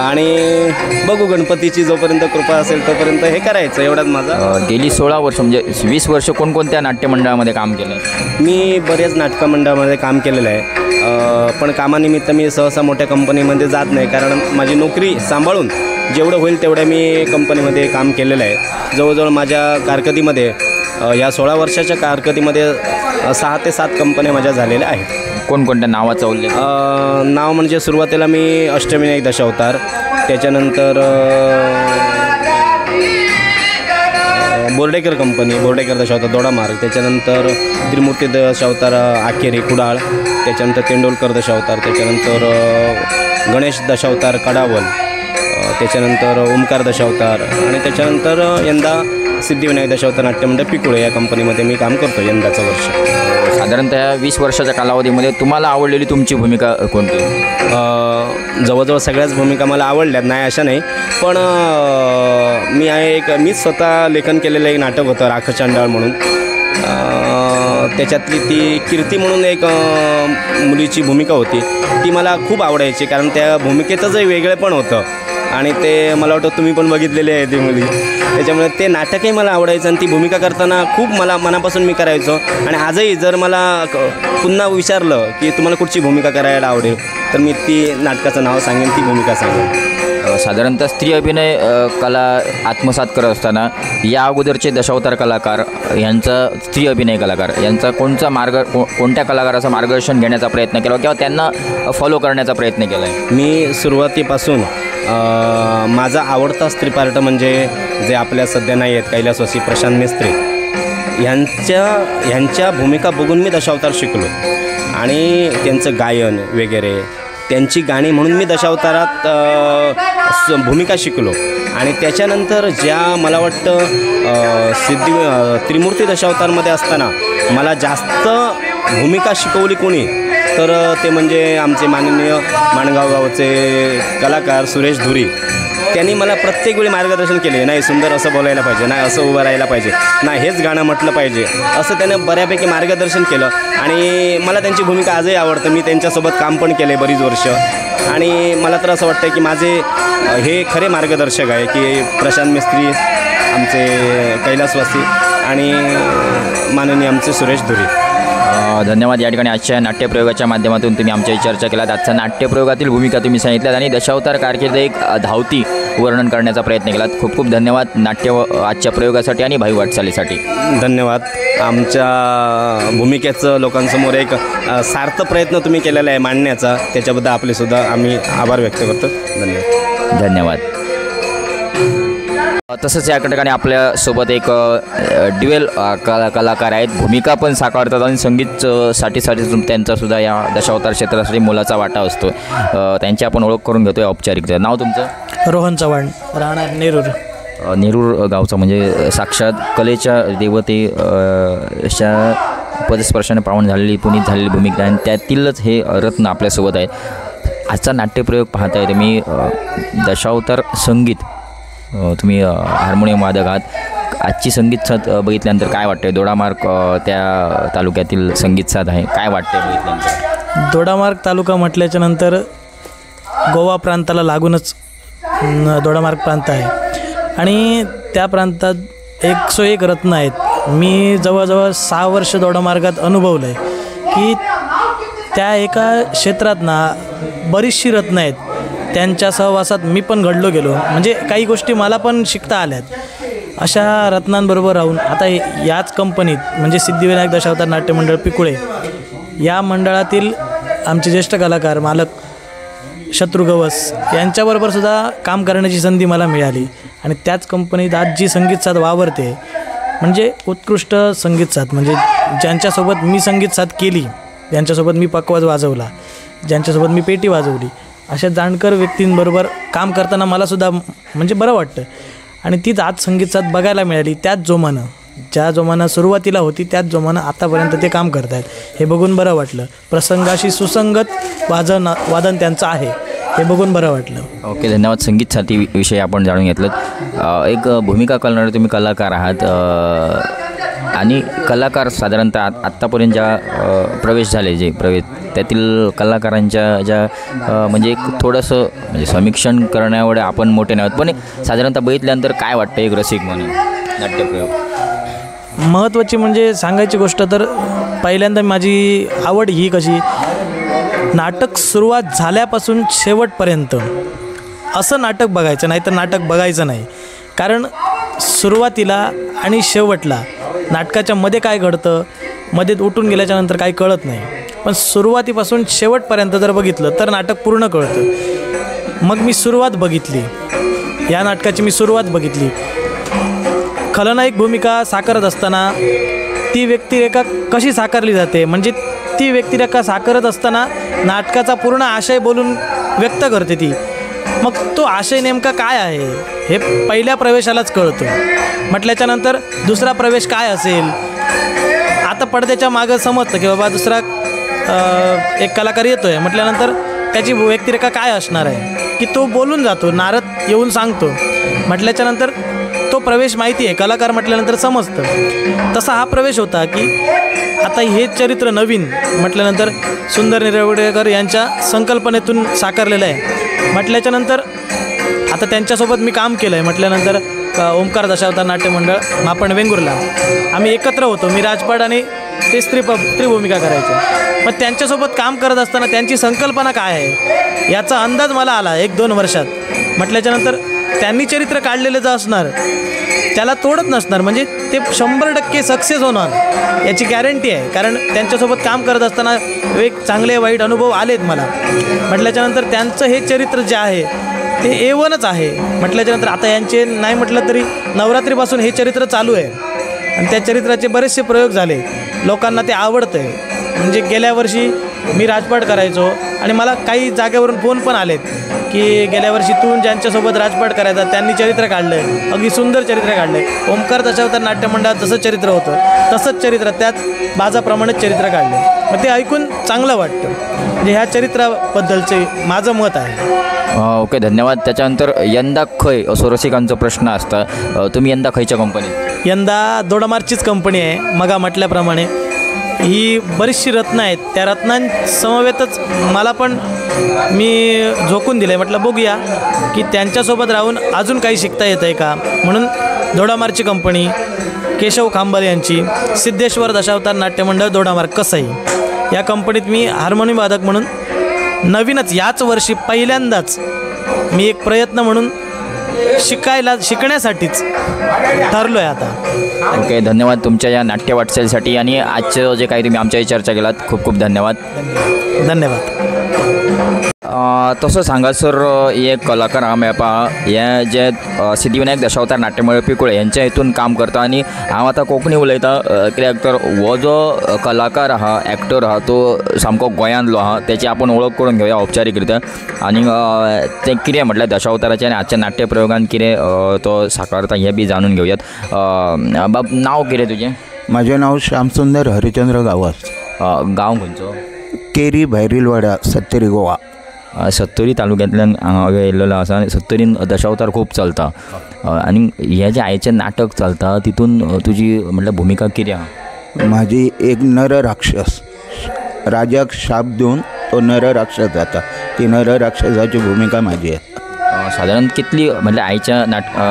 आणि बघू गणपतीची जोपर्यंत कृपा असेल तोपर्यंत हे करायचं एवढाच माझा. गेली 16 वर्ष म्हणजे 20 वर्ष कोणकोणत्या नाट्यमंडळामध्ये काम केलं आहे? मी बऱ्याच नाटकमंडळामध्ये काम केलेलं आहे. पण कामानिमित्त मी सहसा मोठ्या कंपनीमध्ये जात नाही, कारण माझी नोकरी सांभाळून जेवढं होईल तेवढ्या मी कंपनीमध्ये काम केलेलं आहे. जवळजवळ माझ्या कारकिर्दीमध्ये या 16 वर्षाच्या कारकिर्दीमध्ये 6 ते 7 कंपन्या माझ्या झालेल्या आहेत. कोणकोणत्या नावाचा उल्लेख? नाव म्हणजे सुरुवातीला मी अष्टविनायक दशावतार, त्याच्यानंतर बोर्डेकर कंपनी बोर्डेकर दशावतार दोडामार्ग, त्याच्यानंतर त्रिमूर्ती दशावतार आखेरी कुडाळ, त्याच्यानंतर तेंडोलकर दशावतार, त्याच्यानंतर गणेश दशावतार कडावल, त्याच्यानंतर ओमकार दशावतार आणि त्याच्यानंतर यंदा सिद्धिविनायक दशावतार नाट्यमंडळ पिकुळे या कंपनीमध्ये मी काम करतो यंदाचं वर्ष. साधारणतः 20 वर्षाच्या कालावधीमध्ये तुम्हाला आवडलेली तुमची भूमिका कोणती? जवळजवळ सगळ्याच भूमिका मला आवडल्यात, नाही अशा नाही. पण मीच स्वतः लेखन केलेलं एक नाटक होतं राखचांडाळ म्हणून. त्याच्यातली ती कीर्ती म्हणून एक मुलीची भूमिका होती, ती मला खूप आवडायची कारण त्या भूमिकेतच एक वेगळेपण होतं आणि ते मला वाटतं तुम्ही पण बघितलेली आहे ती मुली. त्याच्यामुळे ते नाटकही मला आवडायचं आणि ती भूमिका करताना खूप मला मनापासून मी करायचो. आणि आजही जर मला पुन्हा विचारलं की तुम्हाला कुठची भूमिका करायला आवडेल तर मी ती नाटकाचं नाव सांगेन, ती भूमिका सांगेन. साधारणतः स्त्री अभिनय कला आत्मसात करत असताना या अगोदरचे दशावतार कलाकार यांचा स्त्री अभिनय कलाकार यांचा कोणत्या कलाकाराचं मार्गदर्शन घेण्याचा प्रयत्न केला किंवा त्यांना फॉलो करण्याचा प्रयत्न केला आहे? मी सुरुवातीपासून माझा आवडता स्त्री पार्ट म्हणजे जे आपल्या सध्या नाही आहेत कैलासवासी प्रशांत मिस्त्री ह्यांच्या भूमिका बघून मी दशावतार शिकलो आणि त्यांचं गायन वगैरे त्यांची गाणी म्हणून मी दशावतारात भूमिका शिकलो. आणि त्याच्यानंतर ज्या मला वाटतं त्रिमूर्ती दशावतारमध्ये असताना मला जास्त भूमिका शिकवली कोणी तर ते म्हणजे आमचे माननीय माणगाव गावचे कलाकार सुरेश धुरी. त्यांनी मला प्रत्येक वेळी मार्गदर्शन केले, नाही सुंदर असं बोलायला पाहिजे, नाही असं उभं राहायला पाहिजे, नाही हेच गाणं म्हटलं पाहिजे, असं त्यानं बऱ्यापैकी मार्गदर्शन केलं. आणि मला त्यांची भूमिका आजही आवडतं. मी त्यांच्यासोबत काम पण केले बरीच वर्ष आणि मला तर असं वाटतं की माझे हे खरे मार्गदर्शक आहे की प्रशांत मिस्त्री आमचे कैलासवासी आणि माननीय आमचे सुरेश धुरी. धन्यवाद. या ठिकाणी आजच्या नाट्यप्रयोगाच्या माध्यमातून तुम्ही आमच्याही चर्चा केलात. आजच्या नाट्यप्रयोगातील भूमिका तुम्ही सांगितल्यात आणि दशावतार कारकीर्द एक धावती वर्णन करण्याचा प्रयत्न केलात. खूप खूप धन्यवाद आजच्या प्रयोगासाठी आणि भावी वाटचालीसाठी. धन्यवाद. आमच्या भूमिकेचं लोकांसमोर एक सार्थ प्रयत्न तुम्ही केलेला आहे मांडण्याचा, त्याच्याबद्दल आपलेसुद्धा आम्ही आभार व्यक्त करतो. धन्यवाद. धन्यवाद. तसंच या ठिकाणी आपल्यासोबत एक ड्युएल कलाकार आहेत, भूमिका पण साकारतात आणि संगीत साठी त्यांचासुद्धा या दशावतार क्षेत्रासाठी मोलाचा वाटा असतो. त्यांची आपण ओळख करून घेतोय औपचारिक. नाव तुमचं? रोहन चव्हाण, राहणार नेरूर. नेरूर गावचा म्हणजे साक्षात कलेच्या देवते अशा पदस्पर्शाने पावन झालेली पुनीत झालेली भूमिका आणि त्यातीलच हे रत्न आपल्यासोबत आहेत. आजचा नाट्यप्रयोग पाहताय तुम्ही दशावतार संगीत, तुम्ही हार्मोनियम वादक आहात. आजची संगीत साथ बघितल्यानंतर काय वाटतंय? दोडामार्ग त्या तालुक्यातील संगीत साथ आहे, काय वाटतंय बघितल्यानंतर? दोडामार्ग तालुका म्हटल्याच्यानंतर गोवा प्रांताला लागूनच दोडामार्ग प्रांत आहे आणि त्या प्रांतात 101 रत्न आहेत. मी जवळजवळ 6 वर्ष दोडामार्गात अनुभवलं आहे की त्या एका क्षेत्रात ना बरीचशी रत्न आहेत. त्यांच्या सहवासात मी पण घडलो गेलो, म्हणजे काही गोष्टी मला पण शिकता आल्यात. अशा रत्नांबरोबर राहून आता याच कंपनीत म्हणजे सिद्धिविनायक दशावतार नाट्यमंडळ पिकुळे या मंडळातील आमचे ज्येष्ठ कलाकार मालक शत्रू गवस यांच्याबरोबरसुद्धा काम करण्याची संधी मला मिळाली आणि त्याच कंपनीत आज जी संगीत साथ वावरते म्हणजे उत्कृष्ट संगीत साथ, म्हणजे ज्यांच्यासोबत मी संगीत साथ केली, ज्यांच्यासोबत मी पकवाज वाजवला, ज्यांच्यासोबत मी पेटी वाजवली, अशा जाणकार व्यक्तींबरोबर काम करताना मलासुद्धा म्हणजे बरं वाटतं. आणि तीच आज संगीत साथ बघायला मिळाली त्याच जोमानं, ज्या जोमानं सुरुवातीला होती त्याच जोमानं आतापर्यंत ते काम करत आहेत. हे बघून बरं वाटलं. प्रसंगाशी सुसंगत वादन त्यांचं आहे हे बघून बरं वाटलं. ओके, धन्यवाद. संगीत साथी विषयी आपण जाणून घेतलं. एक भूमिका करणारे तुम्ही कलाकार आहात आणि कलाकार साधारणतः आत्तापर्यंत ज्या प्रवेश झाले त्यातील कलाकारांच्या ज्या म्हणजे एक थोडंसं म्हणजे समीक्षण करण्यावर आपण मोठे नाही आहोत, पण साधारणतः बघितल्यानंतर काय वाटतं एक रसिक म्हणून नाट्यप्रयोग? महत्त्वाची म्हणजे सांगायची गोष्ट तर पहिल्यांदा माझी आवड ही कशी, नाटक सुरुवात झाल्यापासून शेवटपर्यंत असं नाटक बघायचं, नाही तर नाटक बघायचं नाही. कारण सुरुवातीला आणि शेवटला नाटकाच्या मध्ये काय घडतं, मध्ये उठून गेल्याच्यानंतर काही कळत नाही, पण सुरुवातीपासून शेवटपर्यंत जर बघितलं तर नाटक पूर्ण कळतं. मग मी सुरुवात बघितली, या नाटकाची मी सुरुवात बघितली. खलनायक भूमिका साकारत असताना ती व्यक्तिरेखा कशी साकारली जाते, म्हणजे ती व्यक्तिरेखा साकारत असताना नाटकाचा पूर्ण आशय बोलून व्यक्त करते ती. मग तो आशय नेमका काय आहे हे पहिल्या प्रवेशालाच कळतं. म्हटल्याच्यानंतर दुसरा प्रवेश काय असेल, आता पडद्याच्या मागं समजतं की बाबा दुसरा एक कलाकार येतो आहे म्हटल्यानंतर त्याची व्यक्तिरेखा काय असणार आहे की तो बोलून जातो, नारद येऊन सांगतो. म्हटल्याच्यानंतर तो प्रवेश माहिती आहे, कलाकार म्हटल्यानंतर समजतं. तसा हा प्रवेश होता की आता हे चरित्र नवीन म्हटल्यानंतर सुंदर निरवडेकर यांच्या संकल्पनेतून साकारलेलं आहे. म्हटल्याच्यानंतर आता त्यांच्यासोबत मी काम केलं आहे. म्हटल्यानंतर ओंकार दशावतार नाट्यमंडळ मापण वेंगुर्ला आम्ही एकत्र होतो. मी राजपाट आणि ते स्त्री भूमिका करायचो. मग त्यांच्यासोबत काम करत असताना त्यांची संकल्पना काय आहे याचा अंदाज मला आला 1-2 वर्षात. म्हटल्याच्यानंतर त्यांनी चरित्र काढलेलं जे असणार त्याला तोडत नसणार, म्हणजे ते 100% सक्सेस होणार याची गॅरंटी आहे. कारण त्यांच्यासोबत काम करत असताना एक चांगले वाईट अनुभव आलेत मला. म्हटल्याच्यानंतर त्यांचं हे चरित्र जे आहे ते A1च आहे. म्हटल्याच्यानंतर आता यांचे नाही म्हटलं तरी नवरात्रीपासून हे चरित्र चालू आहे आणि त्या चरित्राचे बरेचसे प्रयोग झाले, लोकांना ते आवडतं आहे. म्हणजे गेल्या वर्षी मी राजपाट करायचो आणि मला काही जागेवरून फोन पण आलेत की गेल्या वर्षी तू ज्यांच्यासोबत राजपाट करायचा त्यांनी चरित्र काढलं आहे, अगदी सुंदर चरित्र काढलं आहे. ओंकार दशावतार नाट्यमंडळात जसं चरित्र होतं तसंच चरित्र त्याच बाजाप्रमाणेच चरित्र काढलं. मग ते ऐकून चांगलं वाटतं. म्हणजे ह्या चरित्राबद्दलचे माझं मत आहे. ओके, धन्यवाद. त्याच्यानंतर यंदा खय असो रसिकांचा प्रश्न असता, तुम्ही यंदा खयच्या कंपनीत? यंदा दोडामार्गचीच कंपनी आहे. मगा म्हटल्याप्रमाणे ही बरीचशी रत्नं आहेत, त्या रत्नांसमवेतच मला पण मी झोकून दिलं आहे. म्हटलं बघूया की त्यांच्यासोबत राहून अजून काही शिकता येतं आहे का, म्हणून दोडामार्गची कंपनी केशव खांबाले यांची सिद्धेश्वर दशावतार नाट्यमंडळ दोडामार्ग कसंही या कंपनीत मी हार्मोनियम वादक म्हणून नवीनच याच वर्षी पहिल्यांदाच मी एक प्रयत्न म्हणून शिकण्यासाठीच ठरलो आहे आता. ओके, धन्यवाद तुमच्या या नाट्य वाटचालीसाठी आणि आजचं जे काही तुम्ही आमच्याशी चर्चा केलात खूप खूप धन्यवाद. धन्यवाद. तसं सांगासर एक कलाकार हांव मेळपा हे जे सिद्धिविनायक दशावतार नाट्यमंडळ पिकुळे यांच्या हितून काम करता आनी हांव आतां कोंकणी उलयतां कित्याक तर हो जो कलाकार आहा एक्टर आहा तो सामको गोंयांतलो आहा त्याची आपण ओळख करून घेवया औपचारीक रित्या आनी तें कितें म्हटल्यार दशावताराचें आनी आजच्या नाट्य प्रयोगान कितें तो साकारता हें बी जाणून घेवयात. बाब नांव कितें तुजें? म्हजें नांव श्यामसुंदर हरिचंद्र गांवस. गांव खंयचो? केरी भैरिलवाडा, सत्तरी, गोवा. सत्तरी तालुक्यांतल्यान हांगा येयल्लो आसा. सत्तरीन दशावतार खूब चलता आनी हें जें आयचें नाटक चलता तितून तुजी म्हटल्यार भुमिका कितें आहा? म्हाजी एक नर राक्षस, राजाक शाप दिवन तो नर राक्षस जाता, ती नर राक्षसाची भुमिका म्हाजी आहे. सादारण कितली म्हटल्यार आयच्या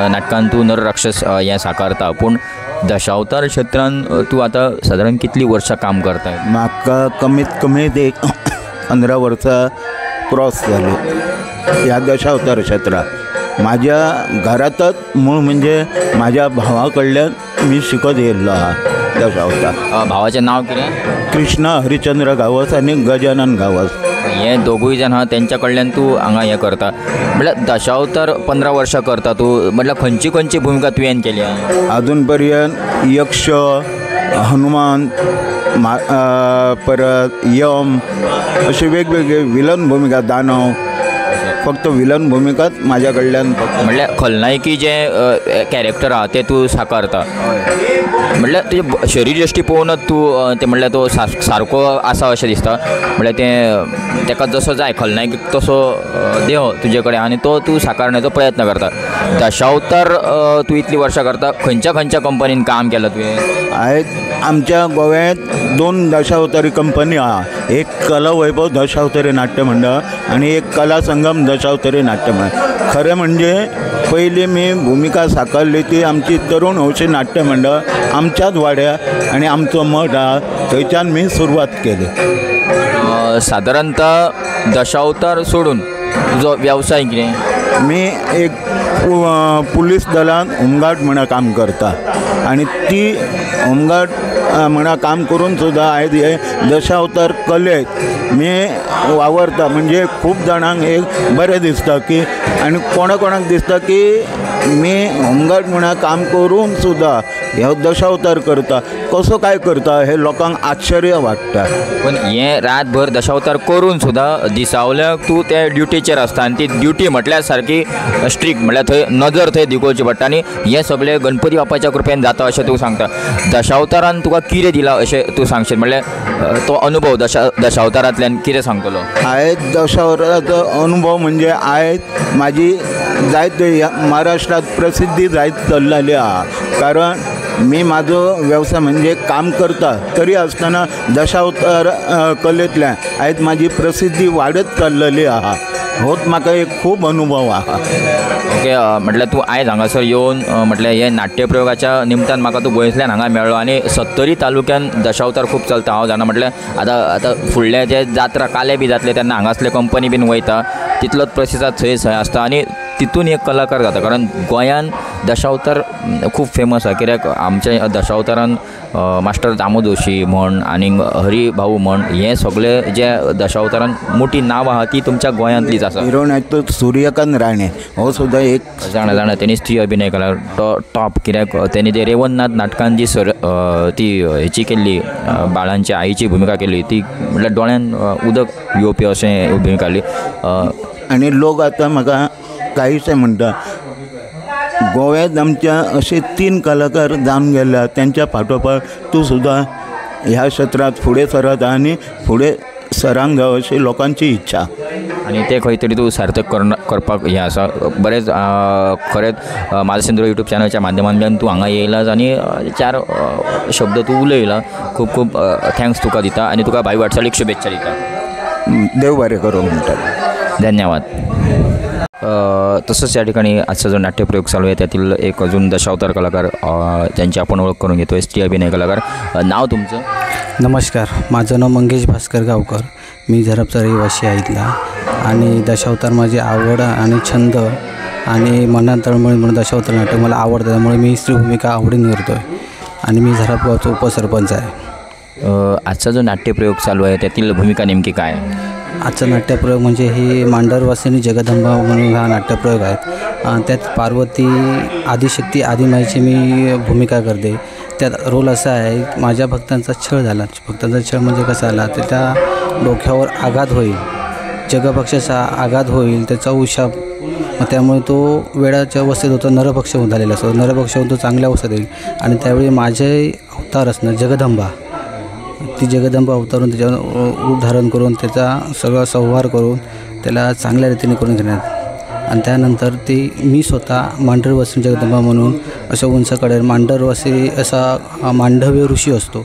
नाटकान तूं नर राक्षस हें साकारता, पूण दशावतार क्षेत्रान तूं आतां सादारण कितलीं वर्सां काम करता? म्हाका कमीत कमीत एक 15 वर्सां क्रॉस जाली ह्या दशावतार क्षेत्रात. माझ्या घरातच मूळ म्हणजे माझ्या भावा कडल्यान मी शिकत येयल्लो आहा दशावतार. भावाचें नांव कितें? कृष्णा हरिचंद्र गांवस आनी गजानन गांवस. हे दोगूय जाण आहा तेंच्या कडल्यान तूं हांगा हें करता. म्हटल्यार दशावतार 15 वर्सां करता तूं, म्हटल्यार खंयची खंयची भुमिका तुवें केली? अजून पर्यंत यक्ष, हनुमान, परत यम असे वेगवेगळे विलन भूमिका, दानव, फक्त विलन भूमिकाच माझ्या कडल्यान. म्हटल्यार खलनायकी जे कॅरेक्टर आहा ते तूं साकारता. म्हटल्यार तुजे शरीरयश्टी पळोवनच तूं ते म्हटल्यार तो सारको आसा अशें दिसता. म्हटल्यार तें ताका जसो जाय खलनायकीक तसो देव तुजे कडेन आनी तो तूं साकारण्याचो प्रयत्न करता. दशावतार तूं इतलीं वर्सां करता, खंयच्या खंयच्या कंपनीन काम केलां तुवें? आयज आमच्या गोव्यात 2 दशावतारी कंपनी आहा. एक कला वैभव दशावतारी नाट्य मंडळ आणि एक कला संगम दशावतारी नाट्य मंडळ. खरें म्हणजे पयलीं मी भूमिका साकारली ती आमची तरुण हौशी नाट्य मंडळ आमच्याच वाड्या आणि आमचो मठ आहा थंयच्यान मी सुरवात केली. साधारणतः दशावतार सोडून तुजो वेवसाय कितें? मी एक पुलीस दलान होमगार्ड म्हणून काम करता आणि ती होमगार्ड म्हणून काम करून सुद्धा आयज हे दशावतार कलेक मी वावरता. म्हणजे खूप जाणांक एक बरें दिसता की आणि कोणाक दिसता की मी होमगार्ड म्हणून काम करून सुद्धा हे दशावतार करता. कसो काय करता हे लोकांक आश्चर्य वाटता. पण हे रातभर दशावतार करून सुद्धा दिसावल्याक तूं ते ड्युटीचेर आसता आनी ती ड्युटी म्हटल्यार सारकी स्ट्रिक्ट, म्हटल्यार थंय नजर थंय दिवची पडटा आनी हें सगळें गणपती बापाच्या कृपेन जाता अशें तूं सांगता. दशावतारान तुका कितें दिलां अशें तूं सांगशील? म्हटल्यार तो अनुभव दशावतारांतल्यान कितें सांगतलो? आयज दशावताराचो अनुभव म्हणजे आयज म्हाजी जायत महाराष्ट्रात प्रसिद्धी जायत चल्लेली आहा. कारण मी माझो व्यवसाय म्हणजे काम करता तरी आसतना दशावतार कलेंतल्यान आयज माझी प्रसिद्धी वाडत चल्लेली आहा. होच म्हाका एक खूब अनुभव आहा. ओके, म्हटल्यार तूं आयज हांगासर येवन म्हटल्यार हे नाट्यप्रयोगाच्या निमतान म्हाका तूं गोंयतल्यान हांगा मेळ्ळो आनी सत्तरी तालुक्यान दशावतार खूब चलता. हांव जाणा म्हटल्यार आतां फुडले जे जात्रा काले बी जातले तेन्ना हांगासले कंपनी बीन वयता तितलोच प्रतिसाद थंय आसता आनी तितून एक कलाकार जाता. कारण गोंयान दशावतार खूब फेमस आसा. कित्याक आमच्या दशावतारान मास्टर दामोदर जोशी म्हण आनी हरी भाऊ म्हण हे सगळे जे दशावतारान मोठी नांव आहा ती तुमच्या गोंयांतलीच आसा. हिरोनाचो सूर्यकांत राणे हो सुद्धा एक जाणा तेणी स्त्री अभिनय केला टॉप. कित्याक तेणी ते रेवन्नाथ नाटकान जी ती हेची केल्ली बाळांच्या आईची भुमिका केल्ली ती म्हटल्यार दोळ्यान उदक येवपी अशें भुमिका केल्ली. आनी लोक आतां म्हाका कांयशे म्हणटा गोव्यात आमच्या असे 3 कलाकार जावन गेल्या त्यांच्या फाटोफाट तूं सुद्धा ह्या क्षेत्रात फुडें सरत आनी फुडें सरांक जावं अशी लोकांची इच्छा. आणि ते खंय तरी तूं सार्थक करपाक हें आसा. बरेंच खरेंच माझा सिंधुदुर्ग यूट्यूब चॅनलच्या माध्यमांतल्यान तूं हांगा येयलास आनी 4 शब्द तूं उलयला. खूब खूब थँक्स तुका दिता आनी तुका भावी वाटचालीक शुभेच्छा दिता. देव बरें करूं म्हणटा. धन्यवाद. तसंच या ठिकाणी आजचा जो नाट्यप्रयोग चालू आहे त्यातील एक अजून दशावतार कलाकार ज्यांची आपण ओळख करून घेतो. स्त्री अभिनय कलाकार. नाव तुमचं? नमस्कार, माझं नाव मंगेश भास्कर गावकर. मी झरपचा रहिवासी आहे इथला आणि दशावतार माझी आवड आणि छंद आणि मनात तळमळी म्हणून दशावतार नाटक मला आवडतं. त्यामुळे मी स्त्री भूमिका आवडीने करतो आहे आणि मी झरपगावचा उपसरपंच आहे. आजचा जो नाट्यप्रयोग चालू आहे त्यातील भूमिका नेमकी काय? आजचा नाट्यप्रयोग म्हणजे ही मांडरवासिनी जगदंबा म्हणून हा नाट्यप्रयोग आहे. त्यात पार्वती आदिशक्ती आदिमाईची मी भूमिका करते. त्यात रोल असा आहे, माझ्या भक्तांचा छळ झाला. भक्तांचा छळ म्हणजे कसा आला तर त्या डोक्यावर आघात होईल, जगपक्षाचा आघात होईल, त्याचा उशाप. मग त्यामुळे तो वेळाच्या अवस्थेत होता, नरभक्ष होऊन झालेला असतो. नरभक्ष होऊन तो चांगल्या अवस्थेत येईल. आणि त्यावेळी माझे अवतार असणं जगदंबा, ती जगदंबा अवतारून त्याच्यावर रूप धारण करून त्याचा सगळा संहार करून त्याला चांगल्या रीतीने करून घेण्यात. आणि त्यानंतर ते मी स्वतः मांडरवासी जगदंबा म्हणून असं उंचकडे मांडरवासी असा मांडव्य ऋषी असतो.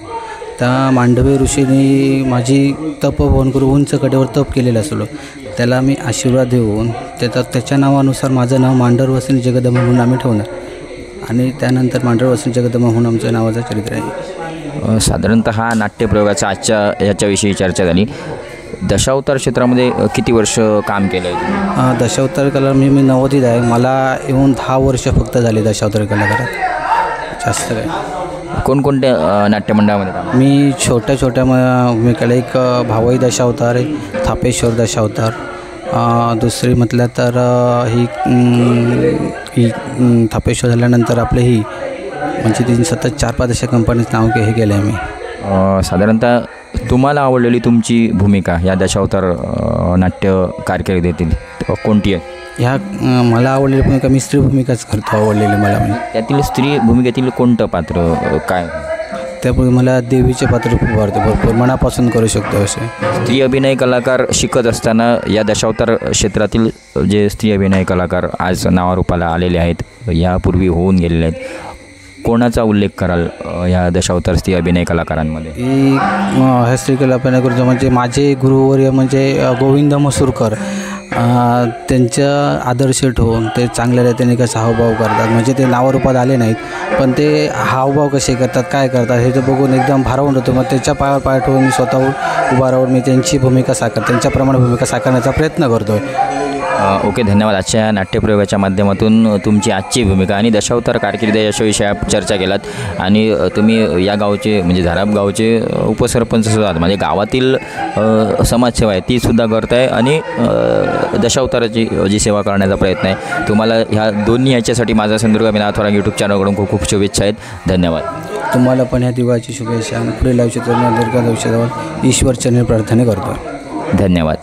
त्या मांडव्य ऋषीने माझी तपभवन करून उंच कडेवर तप केलेलं असलो, त्याला मी आशीर्वाद देऊन त्याच्या नावानुसार माझं नाव मांडरवासिनी जगदंबा म्हणून आम्ही ठेवणार. आणि त्यानंतर मांडरवासिनी जगदंबा म्हणून आमच्या नावाचं चरित्र आहे. साधारणतः हा नाट्यप्रयोगाचा आजच्या याच्याविषयी चर्चा झाली. दशावतार क्षेत्रामध्ये किती वर्ष काम केलं आहे? दशावतार कला मी नवोदित आहे. मला येऊन 10 वर्ष फक्त झाली दशावतार कलाकारात, जास्त काय. कोणकोणत्या नाट्यमंडळामध्ये? मी छोट्या भूमिकेला एक भावई दशावतार, एक थापेश्वर दशावतार, दुसरी म्हटलं तर ही थापेश्वर झाल्यानंतर आपले ही म्हणजे ती सतत 4-5 अशा कंपनीचं नाव हे केलं आहे मी. साधारणतः तुम्हाला आवडलेली तुमची भूमिका या दशावतार नाट्य कारकिर्दीतील कोणती आहे? ह्या मला आवडलेली भूमिका मी स्त्री भूमिकाच करतो, आवडलेली मला. म्हणजे त्यातील स्त्री भूमिकेतील कोणतं पात्र काय? त्यामुळे मला देवीचे पात्र खूप आवडते, भरपूर मनापासून करू शकतो असे. स्त्री अभिनय कलाकार शिकत असताना या दशावतार क्षेत्रातील जे स्त्री अभिनय कलाकार आज नावारूपाला आलेले आहेत, यापूर्वी होऊन गेलेले आहेत, कोणाचा उल्लेख कराल या दशावतार स्त्री अभिनय कलाकारांमध्ये? ह्या स्त्री कला अभिनय करतो म्हणजे माझे गुरुवर्य म्हणजे गोविंद मसूरकर. त्यांच्या आदर्श ठेवून ते चांगल्या रीतीने कसं हावभाव करतात. म्हणजे ते नावारूपात आले नाहीत, पण ते हावभाव कसे करतात, काय करतात हे तर बघून एकदम भारावून होतो. मग त्याच्या पायावर पाय ठेवून मी स्वतःहून उभा राहून मी त्यांची भूमिका त्यांच्याप्रमाणे भूमिका साकारण्याचा प्रयत्न करतो आहे. ओके, धन्यवाद. आजच्या नाट्यप्रयोगाच्या माध्यमातून तुमची आजची भूमिका आणि दशावतार कारकिर्दी याविषयी चर्चा केलात. आणि तुम्ही या गावचे म्हणजे झाराप गावचे उपसरपंच सुद्धा आहात, म्हणजे गावातील समाजसेवा आहे ती सुद्धा करताय आणि दशावताराची जी सेवा करण्याचा प्रयत्न आहे. तुम्हाला ह्या दोन्ही ह्याच्यासाठी माझा सिंधुदुर्ग विनाथोरा यूट्यूब चॅनलकडून खूप खूप शुभेच्छा आहेत. धन्यवाद. तुम्हाला पण ह्या दिवाळीची शुभेच्छा आणि पुढील आयुष्यात ईश्वर चरणी प्रार्थना करतो. धन्यवाद.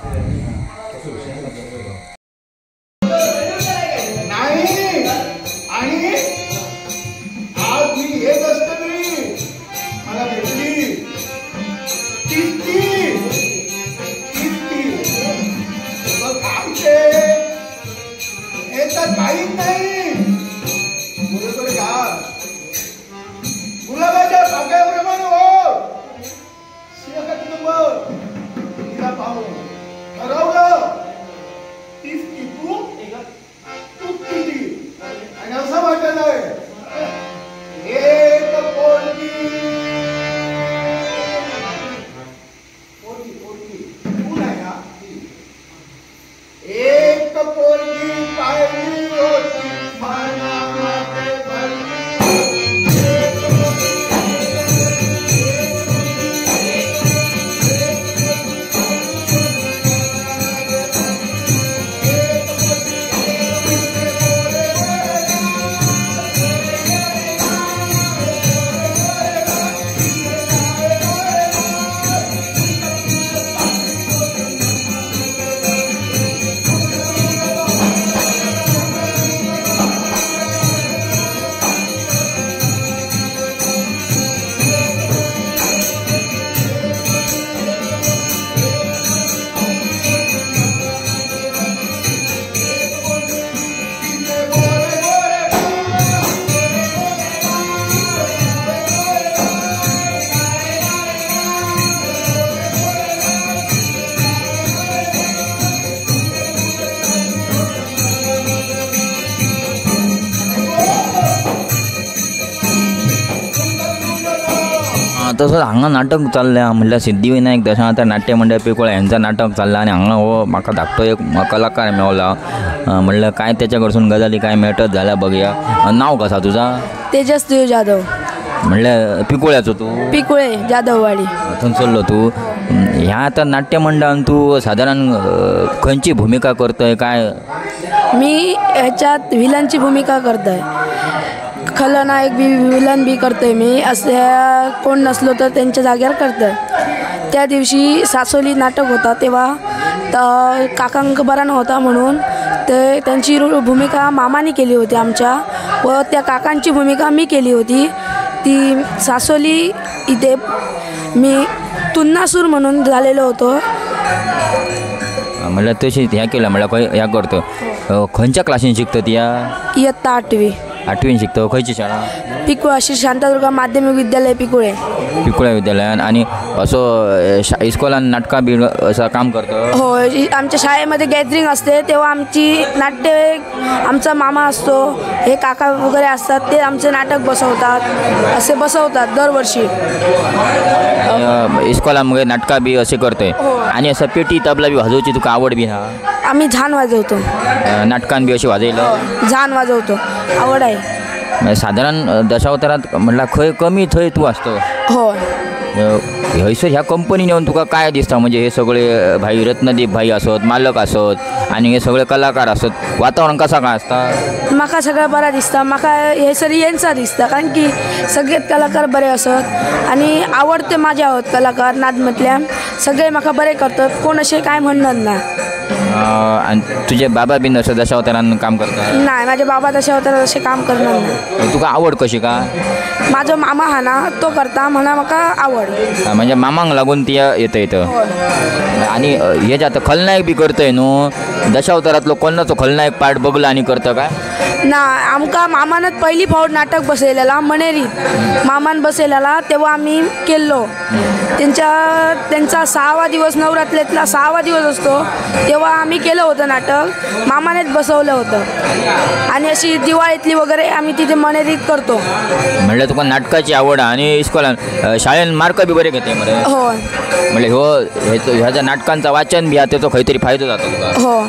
गुलाबाच्या बागेप्रमाणे हो ठरवलं तीच की तू किती आणि असं वाटत आहे एक पोरगी तू नाही ना एक पोरगी पाहिली होती मनामध्ये तसं हांगा नाटक चाललें म्हणल्यार सिद्धिविनायक दशावतार नाट्य मंडळ पिकोळे यांचं नाटक चाललं आणि हांगा हो म्हाका धाकटो एक कलाकार मेवला. म्हणलं काय त्याच्या कडसून गजाली काय मेळटत झाल्या बघूया. नाव कसा तुझा? तेजस जाधव. म्हणलं पिकोळ्याचो तू? पिकोळे जाधववाडी. थंय चल्लो तू? ह्या आता नाट्यमंडळान तू साधारण खंयची भूमिका करतोय काय? मी ह्याच्यात विलनची भूमिका करतोय, खलनायक बी विलन बी करतोय मी. असं कोण नसलो तर त्यांच्या जागेवर करतोय. त्या दिवशी सासोली नाटक होता तेव्हा काकांक बरा नव्हता म्हणून ते त्यांची भूमिका मामाने केली होती आमच्या, व त्या काकांची भूमिका मी केली होती. ती सासोली इथे मी तुन्नासूर म्हणून झालेलो होतो. म्हणलं तशी ह्या केलं म्हणलं ह्या करतो. खंयच्या क्लासीन शिकतो ती? इयत्ता 8वी. 8वीन शिकतो. खंयची शाळा? पिकुळा, श्री शांतादुर्गा माध्यमिक विद्यालय पिकुळे. पिकुळा विद्यालयान. आणि असं इस्कॉलान नाटकां बी असं काम करतो? हो, आमच्या शाळेमध्ये गॅदरिंग असते तेव्हा आमची नाट्य, आमचा मामा असतो, हे काका वगैरे असतात, ते आमचे नाटक बसवतात, असे बसवतात दरवर्षी. इस्कॉलामध्ये नाटकां बी असे करतोय. आणि असं पेटी तबला बी वाजवची तुका आवड बी हा? आम्ही झान वाजवतो. नाटकान बी अशी वाजयलं? झान वाजवतो, आवड आहे. साधारण दशावतारात म्हणला खंय कमी थंय तू असतो. हो. हयसर ह्या कंपनीन येऊन तुका काय दिसता? म्हणजे हे सगळे भाई रत्नदीप भाई असत, मालक असत आणि हे सगळे कलाकार असत, वातावरण कसा काय असता? म्हाका सगळं बरं दिसता. म्हाका हे सरी येनचा दिसता, कारण की सगळेच कलाकार बरे असत आणि आवडते माझ्या आहोत कलाकार. नाद म्हटल्या सगळे म्हाका बरे करतात, कोण असे काय म्हणणार ना. आणि तुझे बाबा बिन असं दशावतारान काम करतात? नाही, माझे बाबा दशावतार असे काम करणार नाही. तुका आवड कशी का? माझा मामा हा ना, तो करता म्हणा म्हाका आवड. म्हणजे मामांक लागून ती येतं इथं. आणि हे जे आता खलनायक बी करतोय न्हू, दशावतारातलो कोणाचो खलनायक पार्ट बघला आणि करतं काय? ना, आमका मामानच पहिली फावट नाटक बसयलेला मनेरीत. मामान बसयलेला तेव्हा आम्ही केल्लो. त्यांचा 6वा दिवस, नवरात्रीतला 6वा दिवस असतो तेव्हा आम्ही केलं होतं नाटक. मामानेच बसवलं होतं. आणि अशी दिवाळीतली वगैरे आम्ही तिथे मनेरीत करतो. म्हणलं तुका नाटकाची आवड आणि इस्कॉलान शाळेन मार्क बी बरे घेते मरे? हो. म्हणजे ह्याच्या नाटकांचा वाचन बी त्याचा खंयतरी फायदो जातो तुका? हो.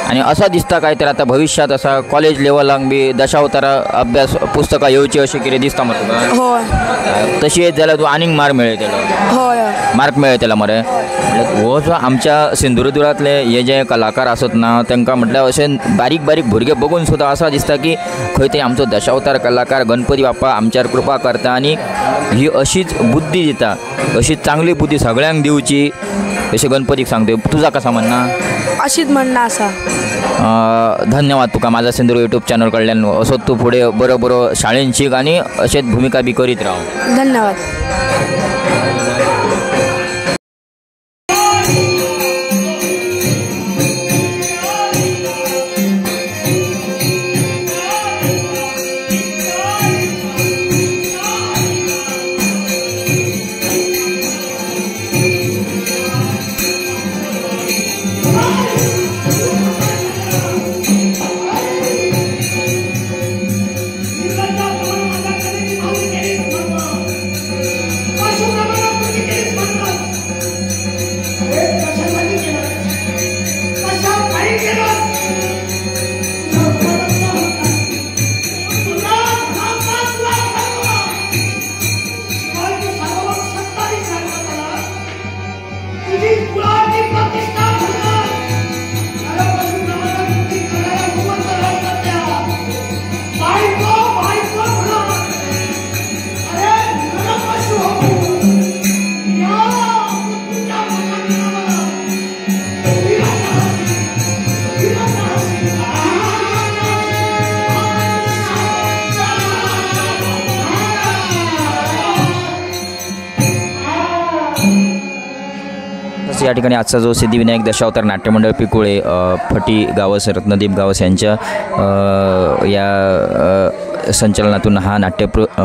आणि असा दिसता काय तर आता भविष्यात असा कॉलेज लेवलाक बी दशावतारा अभ्यास पुस्तकां येवची अशी कितें दिसता मरे तुका? हो. तशी येत जाल्यार तूं आनीक मार्क मेळयतलो. होय. मार्क मेळयतलो मरे. हो जो आमच्या सिंधुदुर्गांतले हे जे कलाकार आसत ना, तांकां म्हटल्यार अशें बारीक बारीक भुरगे बघून सुद्दां असा दिसता की खंय तरी आमचो दशावतार कलाकार गणपती बाप्पा आमच्यावर कृपा करता आणि ही अशीच बुद्धी दिता, अशीच चांगली बुद्धी सगळ्यांक दिवची अशें गणपतीक सांगतो. तुझा कसा म्हणणं? अशीच म्हणणं असा. धन्यवाद तुका माझा सिंधुदुर्ग यूट्यूब चॅनल कडल्यान. असो तूं फुडें बरो बरो शाळेन शिक आणि अशेंच भूमिका बी करीत राव. धन्यवाद. या ठिकाणी आजचा जो सिद्धिविनायक दशावतार नाट्यमंडळ पिकुळे फटी गावस रत्नदीप गावस यांच्या या संचलनातून हा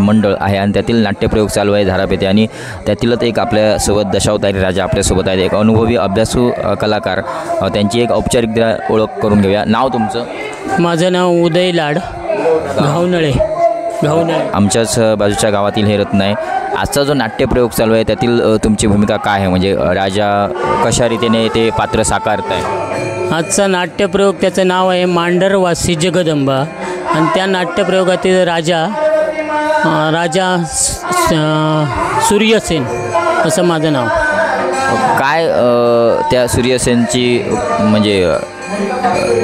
मंडळ आहे आणि त्यातील नाट्यप्रयोग चालू आहे धाराप येथे. आणि त्यातीलच एक आपल्यासोबत दशावतारी राजा आपल्यासोबत आहेत, एक अनुभवी अभ्यासू कलाकार. त्यांची एक औपचारिक ओळख करून घेऊया. नाव तुमचं? माझं नाव उदय लाड, घावनळे. आमच्याच बाजूच्या गावातील हे रत्न आहे. आजचा जो नाट्यप्रयोग चालू आहे त्यातील तुमची भूमिका काय आहे? म्हणजे राजा कशा रीतीने ते पात्र साकारत आहे? आजचा नाट्यप्रयोग त्याचं नाव आहे मांडरवासी जगदंबा आणि त्या नाट्यप्रयोगातील राजा सूर्यसेन असं माझं नाव. काय त्या सूर्यसेनची म्हणजे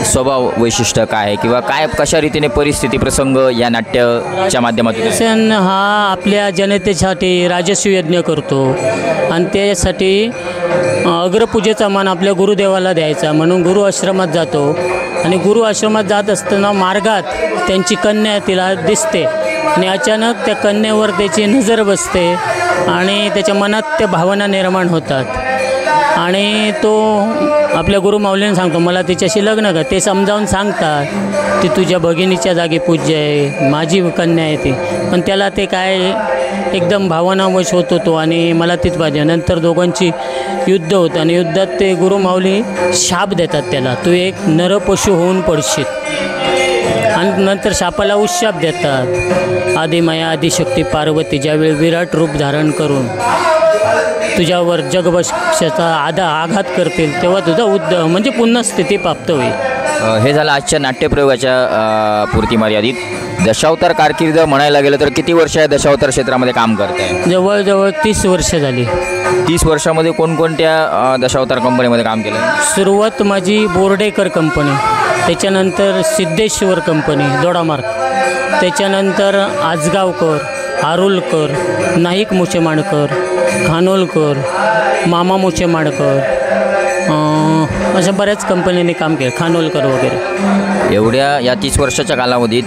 स्वभाव वैशिष्ट्य काय आहे किंवा काय कशा रीतीने परिस्थिती प्रसंग या नाट्याच्या माध्यमातून सूर्यसेन हा आपल्या जनतेसाठी राजस्व यज्ञ करतो आणि त्यासाठी अग्रपूजेचा मान आपल्या गुरुदेवाला द्यायचा म्हणून गुरु आश्रमात जातो आणि गुरु आश्रमात जात असताना मार्गात त्यांची कन्या तिला दिसते आणि अचानक त्या कन्येवर त्याची नजर बसते आणि त्याच्या मनात त्या भावना निर्माण होतात आणि तो आपल्या गुरुमाऊलींना सांगतो मला तिच्याशी लग्न कर. ते समजावून सांगतात ती तुझ्या भगिनीच्या जागी पूज्य आहे, माझी कन्या आहे ती, पण त्याला ते काय एकदम भावनावश होत होतो आणि मला तीच पाहिजे. नंतर दोघांची युद्ध होतं आणि युद्धात ते गुरुमाऊली शाप देतात त्याला, तू एक नरपशु होऊन पडशील आणि नंतर शापाला उशाप देतात. आदिमाया आदिशक्ती पार्वती ज्यावेळी विराट रूप धारण करून तुझ्यावर जगवशाचा आघात करतील तेव्हा तुझा म्हणजे पुन्हा स्थिती प्राप्त होईल. हे झालं आजच्या नाट्यप्रयोगाच्या पुरती मर्यादित. दशावतार कारकीर्द म्हणायला गेलं तर किती वर्ष या दशावतार क्षेत्रामध्ये काम करताय? जवळजवळ 30 वर्ष झाली. 30 वर्षामध्ये कोणकोणत्या दशावतार कंपनीमध्ये काम केलं? सुरुवात माझी बोर्डेकर कंपनी, त्याच्यानंतर सिद्धेश्वर कंपनी दोडामार्ग, त्याच्यानंतर आजगावकर, आरुलकर, नाईक मोचेमाडकर, खानोलकर, मामा मोचेमाडकर, अशा बऱ्याच कंपन्यांनी काम केलं, खानोलकर वगैरे. एवढ्या या 30 वर्षाच्या कालावधीत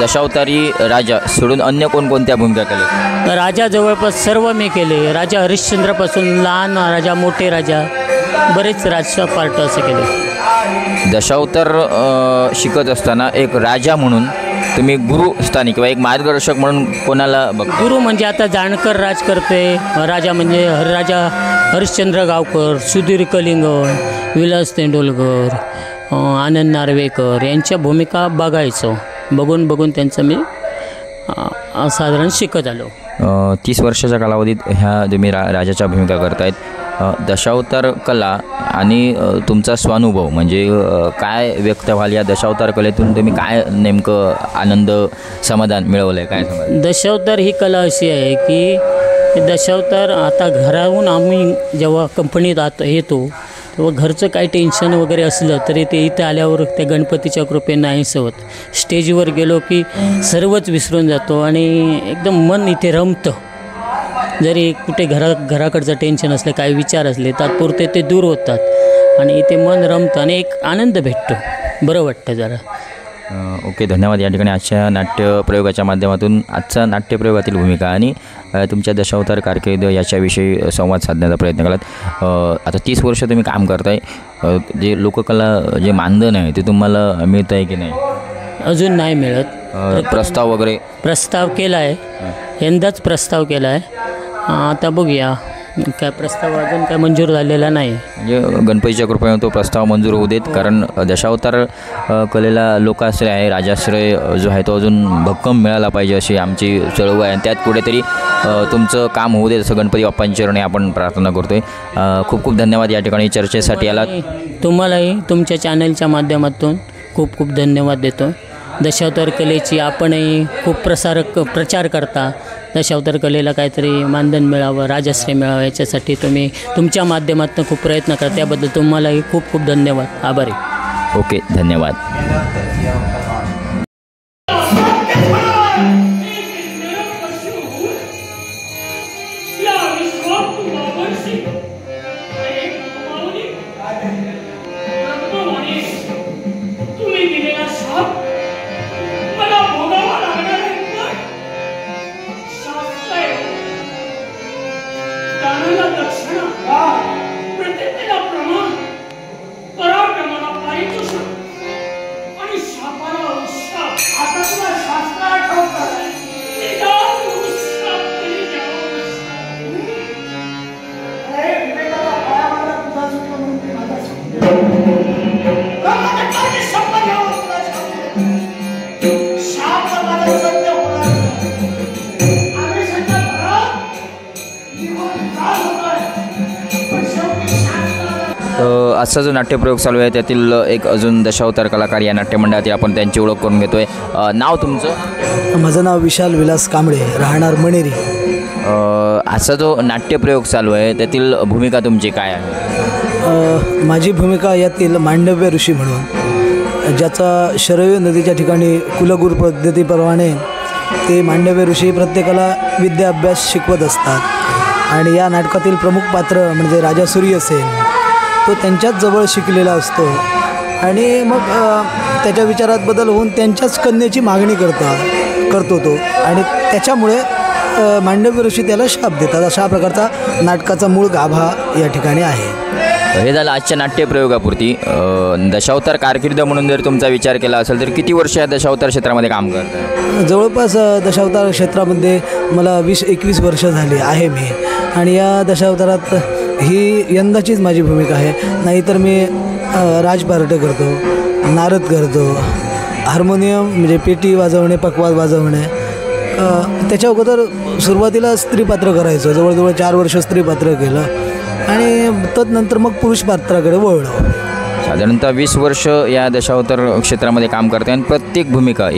दशावतारी राजा सोडून अन्य कोणकोणत्या भूमिका केल्या? राजा जवळपास सर्व मी केले. राजा हरिश्चंद्रापासून लहान राजा, मोठे राजा, बरेच राजकीय पार्ट असे केले. दशावतार शिकत असताना एक राजा म्हणून तुम्ही गुरुस्थानी किंवा एक मार्गदर्शक म्हणून कोणाला बघ? गुरु म्हणजे आता जाणकर राज करते, राजा म्हणजे राजा हरिश्चंद्र गावकर, सुधीर कलिंगण, विलास तेंडुलकर, आनंद नार्वेकर यांच्या भूमिका बघायचो. बघून त्यांचं मी साधारण शिकत आलो. 30 वर्षाच्या कालावधीत ह्या तुम्ही राजाच्या भूमिका करतायत. दशावतार कला आणि तुमचा स्वानुभव म्हणजे काय व्यक्त व्हाल या दशावतार कलेतून? तुम्ही काय नेमकं आनंद समाधान मिळवलं आहे? काय दशावतार ही कला अशी आहे की दशावतार आता घराहून आम्ही जेव्हा कंपनीत येतो तेव्हा घरचं काही टेन्शन वगैरे असलं तरी ते इथे आल्यावर त्या गणपतीच्या कृपेनं नाहीसं होत. स्टेजवर गेलो की सर्वच विसरून जातो आणि एकदम मन इथे रमतं. जरी कुठे घराकडचं टेन्शन असलं, काही विचार असले तात्पुरते ते दूर होतात आणि इथे मन रमतं आणि एक आनंद भेटतो, बरं वाटतं जरा. ओके, धन्यवाद. या ठिकाणी आजच्या नाट्यप्रयोगाच्या माध्यमातून आजचा नाट्यप्रयोगातील भूमिका आणि तुमच्या दशावतार कारकीर्द याच्याविषयी संवाद साधण्याचा प्रयत्न केलात. आता 30 वर्ष तुम्ही काम करताय, जे लोककला जे मानधन आहे ते तुम्हाला मिळतं आहे की नाही? अजून नाही मिळत. प्रस्ताव वगैरे? प्रस्ताव केला आहे, यंदाच प्रस्ताव केला आहे. आता बघूया, काय प्रस्ताव अजून काय मंजूर झालेला नाही. म्हणजे गणपतीच्या कृपेने तो प्रस्ताव मंजूर होऊ देत, कारण दशावतार कलेला लोकाश्रय आहे, राजाश्रय जो आहे तो अजून भक्कम मिळाला पाहिजे अशी आमची चळवळ आहे आणि त्यात कुठेतरी तुमचं काम होऊ देत असं गणपती बाप्पांच्या चरणी आपण प्रार्थना करतोय. खूप खूप धन्यवाद या ठिकाणी चर्चेसाठी आला. तुम्हालाही तुमच्या चॅनलच्या माध्यमातून खूप खूप धन्यवाद देतो. दशावतार कलेची आपणही खूप प्रचार करता. दशावतार कलेला काहीतरी मानधन मिळावं, राजश्री मिळावं याच्यासाठी तुम्ही तुमच्या माध्यमातून खूप प्रयत्न करता. त्याबद्दल तुम्हालाही खूप खूप धन्यवाद, आभारी. ओके, धन्यवाद. आजचा जो नाट्यप्रयोग चालू आहे त्यातील एक अजून दशावतार कलाकार या नाट्यमंडळातील आपण त्यांची ओळख करून घेतोय. नाव तुमचं? माझं नाव विशाल विलास कांबळे, राहणार मणेरी. असा जो नाट्यप्रयोग चालू आहे त्यातील भूमिका तुमची काय आहे? माझी भूमिका यातील मांडव्य ऋषी म्हणून, ज्याचा शरयू नदीच्या ठिकाणी कुलगुरू पद्धतीप्रमाणे ते मांडव्य ऋषी प्रत्येकाला विद्या अभ्यास शिकवत असतात आणि या नाटकातील प्रमुख पात्र म्हणजे राजा सूर्यसेन तो त्यांच्याच जवळ शिकलेला असतो आणि मग त्याच्या विचारात बदल होऊन त्यांच्याच कन्येची मागणी करतो तो आणि त्याच्यामुळे मांडव्य ऋषी त्याला शाप देतात. अशा प्रकारचा नाटकाचा मूळ गाभा या ठिकाणी आहे. हे झालं आजच्या नाट्यप्रयोगापुरती. दशावतार कारकीर्द म्हणून जर तुमचा विचार केला असेल तर किती वर्ष या दशावतार क्षेत्रामध्ये काम करता? जवळपास दशावतार क्षेत्रामध्ये मला 20-21 वर्ष झाली आहे मी आणि या दशावतारात ही यंदाचीच माझी भूमिका आहे. नाहीतर मी राजपार्ट करतो, नारद करतो, हार्मोनियम म्हणजे पेटी वाजवणे, पखवाज वाजवणे. त्याच्या अगोदर सुरुवातीला स्त्रीपात्र करायचं, जवळजवळ 4 वर्ष स्त्रीपात्र केलं आणि तदनंतर मग पुरुष पात्राकडे वळलो. साधारणतः 20 वर्ष या दशावतार क्षेत्रामध्ये काम करते आणि प्रत्येक भूमिका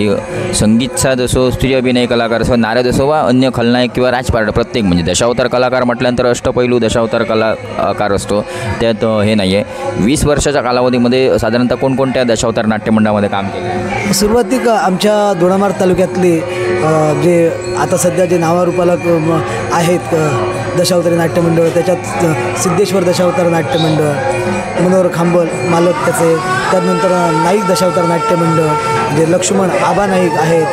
संगीतसाज असो, स्त्री अभिनय कलाकार असो, नारद असो वा अन्य खलनायक किंवा राजपार्ट, प्रत्येक म्हणजे दशावतार कलाकार म्हटल्यानंतर अष्टपैलू दशावतार कलाकार असतो, त्यात हे नाही आहे. 20 वर्षाच्या कालावधीमध्ये साधारणतः कोणकोणत्या दशावतार नाट्यमंडळामध्ये काम केलं? सुरुवातीला आमच्या दोडामार्ग तालुक्यातले जे आता सध्या जे नावारूपाला आहेत दशावतारी नाट्यमंडळ, त्याच्यात सिद्धेश्वर दशावतार नाट्यमंडळ, मनोहर खांबल मालक त्याचे, त्यानंतर नाईक दशावतार नाट्यमंडळ म्हणजे लक्ष्मण आबा नाईक आहेत,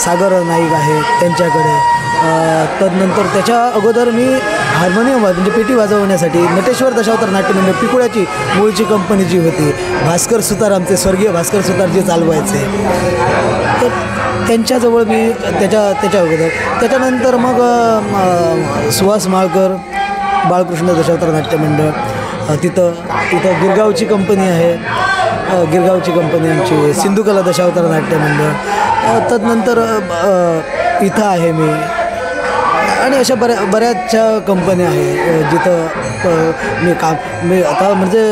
सागर नाईक आहेत त्यांच्याकडे. तदनंतर त्याच्या अगोदर मी हार्मोनियम म्हणजे पेटी वाजवण्यासाठी नटेश्वर दशावतार नाट्यमंडळ पिकुळ्याची मूळची कंपनी जी होती, भास्कर सुतार आमचे स्वर्गीय भास्कर सुतार जे चालवायचे, तर त्यांच्याजवळ मी त्याच्या अगोदर. त्याच्यानंतर मग सुहास माळकर बाळकृष्ण दशावतार नाट्यमंडळ, तिथं गिरगावची कंपनी आहे, गिरगावची कंपनी आमची सिंधुकला दशावतार नाट्यमंडळ. तदनंतर इथं आहे मी आणि अशा बऱ्याचशा कंपन्या आहे जिथं मी आता म्हणजे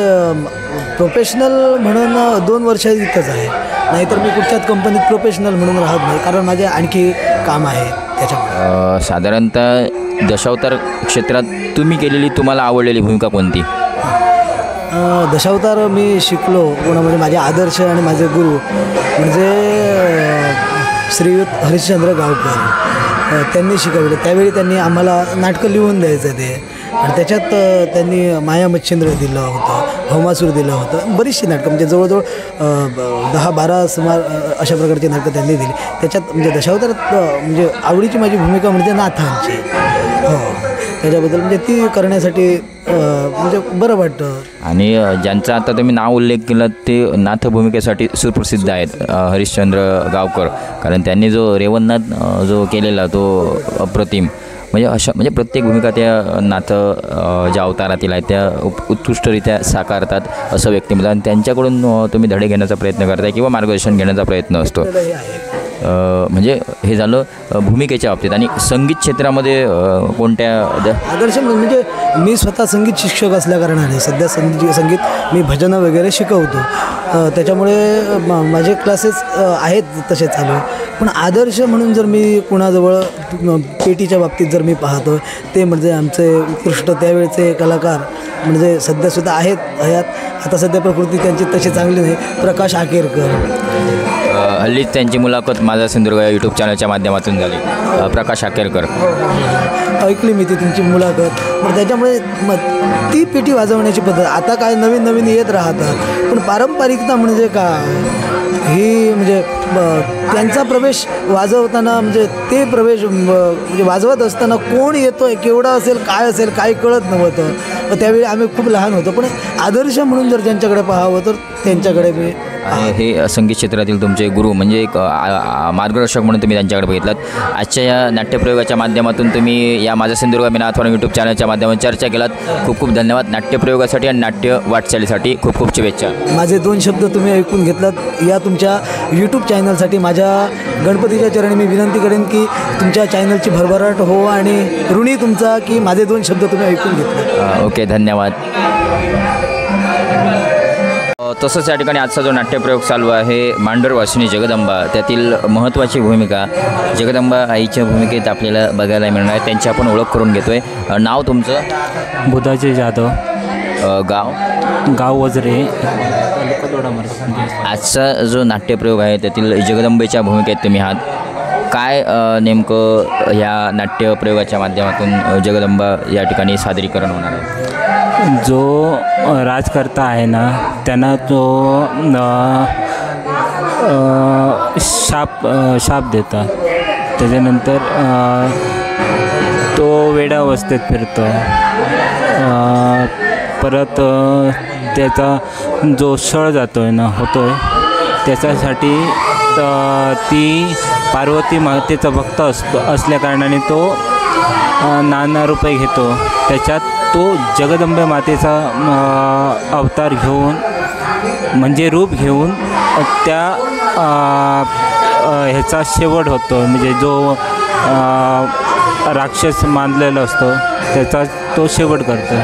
प्रोफेशनल म्हणून 2 वर्ष इथंच आहे. नाहीतर मी कुठच्याच कंपनीत प्रोफेशनल म्हणून राहत नाही, कारण माझे आणखी काम आहे त्याच्यामुळे. साधारणतः दशावतार क्षेत्रात तुम्ही केलेली तुम्हाला आवडलेली भूमिका कोणती? दशावतार मी शिकलो म्हणजे माझे आदर्श आणि माझे गुरु म्हणजे श्रीयुत हरिश्चंद्र गावकर, त्यांनी शिकवले. त्यावेळी त्यांनी आम्हाला नाटकं लिहून द्यायचं ते आणि त्याच्यात त्यांनी माया मच्छिंद्र दिलं होतं, भौमासूर दिलं होतं, बरीचशी नाटकं म्हणजे जवळजवळ 10-12 सुमार अशा प्रकारची नाटकं त्यांनी दिली. त्याच्यात म्हणजे दशावतारात म्हणजे आवडीची माझी भूमिका म्हणजे नाथांची. हो, त्याच्याबद्दल म्हणजे ती करण्यासाठी म्हणजे बरं वाटतं. आणि ज्यांचा आता तुम्ही नाव उल्लेख केला ते नाथ भूमिकेसाठी सुप्रसिद्ध आहेत हरिश्चंद्र गावकर, कारण त्यांनी जो रेवणनाथ जो केलेला तो अप्रतिम, म्हणजे प्रत्येक भूमिका त्या नाथ ज्या अवतारातील आहेत त्या उत्कृष्टरित्या साकारतात असं व्यक्तिमत्व, आणि त्यांच्याकडून तुम्ही धडे घेण्याचा प्रयत्न करताय किंवा मार्गदर्शन घेण्याचा प्रयत्न असतो. म्हणजे हे झालं भूमिकेच्या बाबतीत. आणि संगीत क्षेत्रामध्ये कोणत्या आदर्श म्हणजे मी स्वतः संगीत शिक्षक असल्याकारणाने सध्या संगीत मी भजनं वगैरे शिकवतो, त्याच्यामुळे माझे क्लासेस आहेत तसे चालू. पण आदर्श म्हणून जर मी कुणाजवळ पेटीच्या बाबतीत जर मी पाहतो ते म्हणजे आमचे उत्कृष्ट त्यावेळचे कलाकार म्हणजे सध्यासुद्धा आहेत हयात, आता सध्या प्रकृती त्यांची तशी चांगली नाही, प्रकाश आकेरकर. हल्लीच त्यांची मुलाखत माझा सिंधुदुर्ग या यूट्यूब चॅनलच्या माध्यमातून झाली. प्रकाश आकेरकर ऐकली मी ती तुमची मुलाखत. मग त्याच्यामुळे मग ती पेटी वाजवण्याची पद्धत आता काय नवीन येत राहतात, पण पारंपरिकता म्हणजे काय ही म्हणजे त्यांचा प्रवेश वाजवताना म्हणजे ते प्रवेश म्हणजे वाजवत असताना कोण येतोय, केवढा असेल, काय असेल, काही कळत नव्हतं. त्यावेळी आम्ही खूप लहान होतो, पण आदर्श म्हणून जर ज्यांच्याकडे पाहावं तर त्यांच्याकडे मी. हे संगीत क्षेत्रातील तुमचे गुरु म्हणजे एक मार्गदर्शक म्हणून तुम्ही त्यांच्याकडे बघितलात. आजच्या या नाट्यप्रयोगाच्या माध्यमातून तुम्ही या माझा सिंधुदुर्ग मी नाथवान यूट्यूब चॅनलच्या माध्यमातून चर्चा केलात. खूप खूप धन्यवाद. नाट्यप्रयोगासाठी आणि नाट्य वाटचालीसाठी खूप खूप शुभेच्छा. माझे 2 शब्द तुम्ही ऐकून घेतलात. या तुमच्या यूट्यूब चॅनलसाठी माझ्या गणपतीच्या चरणी मी विनंती करेन की तुमच्या चॅनलची भरभराट हो आणि ऋणी तुमचा की माझे 2 शब्द तुम्ही ऐकून घेतले. ओके, धन्यवाद. तसंच या ठिकाणी आजचा जो नाट्यप्रयोग चालू आहे मांढरवासिनी जगदंबा, त्यातील महत्त्वाची भूमिका जगदंबा आईच्या भूमिकेत आपल्याला बघायला मिळणार आहे. त्यांची आपण ओळख करून घेतोय. नाव तुमचं? बुधाजी जाधव. गाव वजरे. आजचा जो नाट्यप्रयोग आहे त्यातील जगदंबेच्या भूमिकेत तुम्ही आहात. काय नेमकं ह्या नाट्यप्रयोगाच्या माध्यमातून जगदंबा या ठिकाणी सादरीकरण होणार आहे? जो राजकर्ता आहे ना त्यांना तो शाप देतात. त्याच्यानंतर तो वेड्या अवस्थेत फिरतो. परत त्याचा जो छळ जातो आहे ना होतो आहे त्याच्यासाठी ती पार्वती मातेचा भक्त असल्याकारणाने तो नाना रुपये घेतो. त्याच्यात तो जगदंबे मातेचा अवतार घेऊन म्हणजे रूप घेऊन त्या ह्याचा शेवट होतो. म्हणजे जो राक्षस मानलेला असतो त्याचा तो शेवट करतो.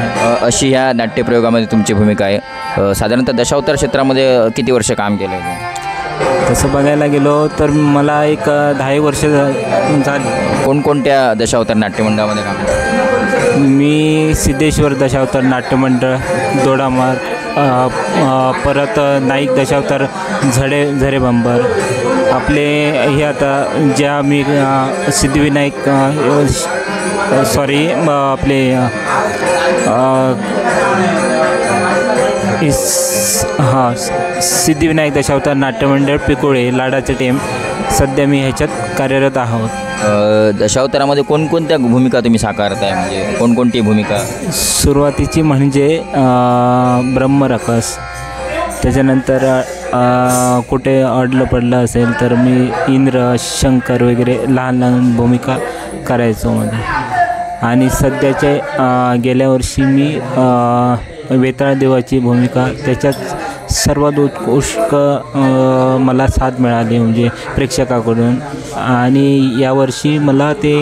अशी ह्या नाट्यप्रयोगामध्ये तुमची भूमिका आहे. साधारणतः दशावतार क्षेत्रामध्ये किती वर्ष काम केलं आहे? तसं बघायला गेलो तर मला एक 10 वर्ष झाली. कोणकोणत्या दशावतार नाट्यमंडळामध्ये काम केलं? मी सिद्धेश्वर दशावतार नाट्यमंडळ दोडामार्ग, परत नाईक दशावतार झरेबंबर. आपले हे आता ज्या मी सिद्धिविनायक आपले सिद्धिविनायक दशावतार नाट्यमंडळ पिकोळे लाडाचे टेम सध्या मी ह्याच्यात कार्यरत आहोत. दशावतारामध्ये कोणकोणत्या भूमिका तुम्ही साकारताय? म्हणजे कोणकोणती भूमिका? सुरुवातीची म्हणजे ब्रह्मरकस. त्याच्यानंतर कुठे अडलं पडलं असेल तर मी इंद्र शंकर वगैरे लहान लहान भूमिका करायचो मध्ये. आणि सध्याच्या गेल्या वर्षी मी वेताळ देवाची भूमिका, त्याच्यात सर्वात उत्कृष्ट मला साथ मिळाली म्हणजे प्रेक्षकाकडून. आणि यावर्षी मला ते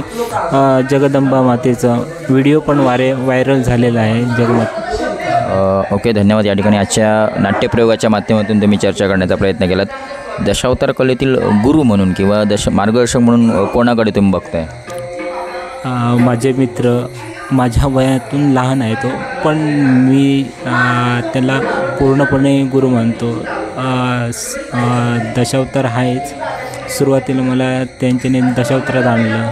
जगदंबा मातेचं व्हिडिओ पण व्हायरल झालेला आहे जगमत. ओके, धन्यवाद. या ठिकाणी आजच्या नाट्यप्रयोगाच्या माध्यमातून तुम्ही चर्चा करण्याचा प्रयत्न केलात. दशावतार कलेतील गुरु म्हणून किंवा मार्गदर्शक म्हणून कोणाकडे तुम्ही बघताय? माझे मित्र माझ्या वयातून लहान आहे तो, पण मी त्याला पूर्णपणे गुरु मानतो. दशावतार आहेच. सुरुवातीला मला त्यांच्याने दशावतारात आणलं.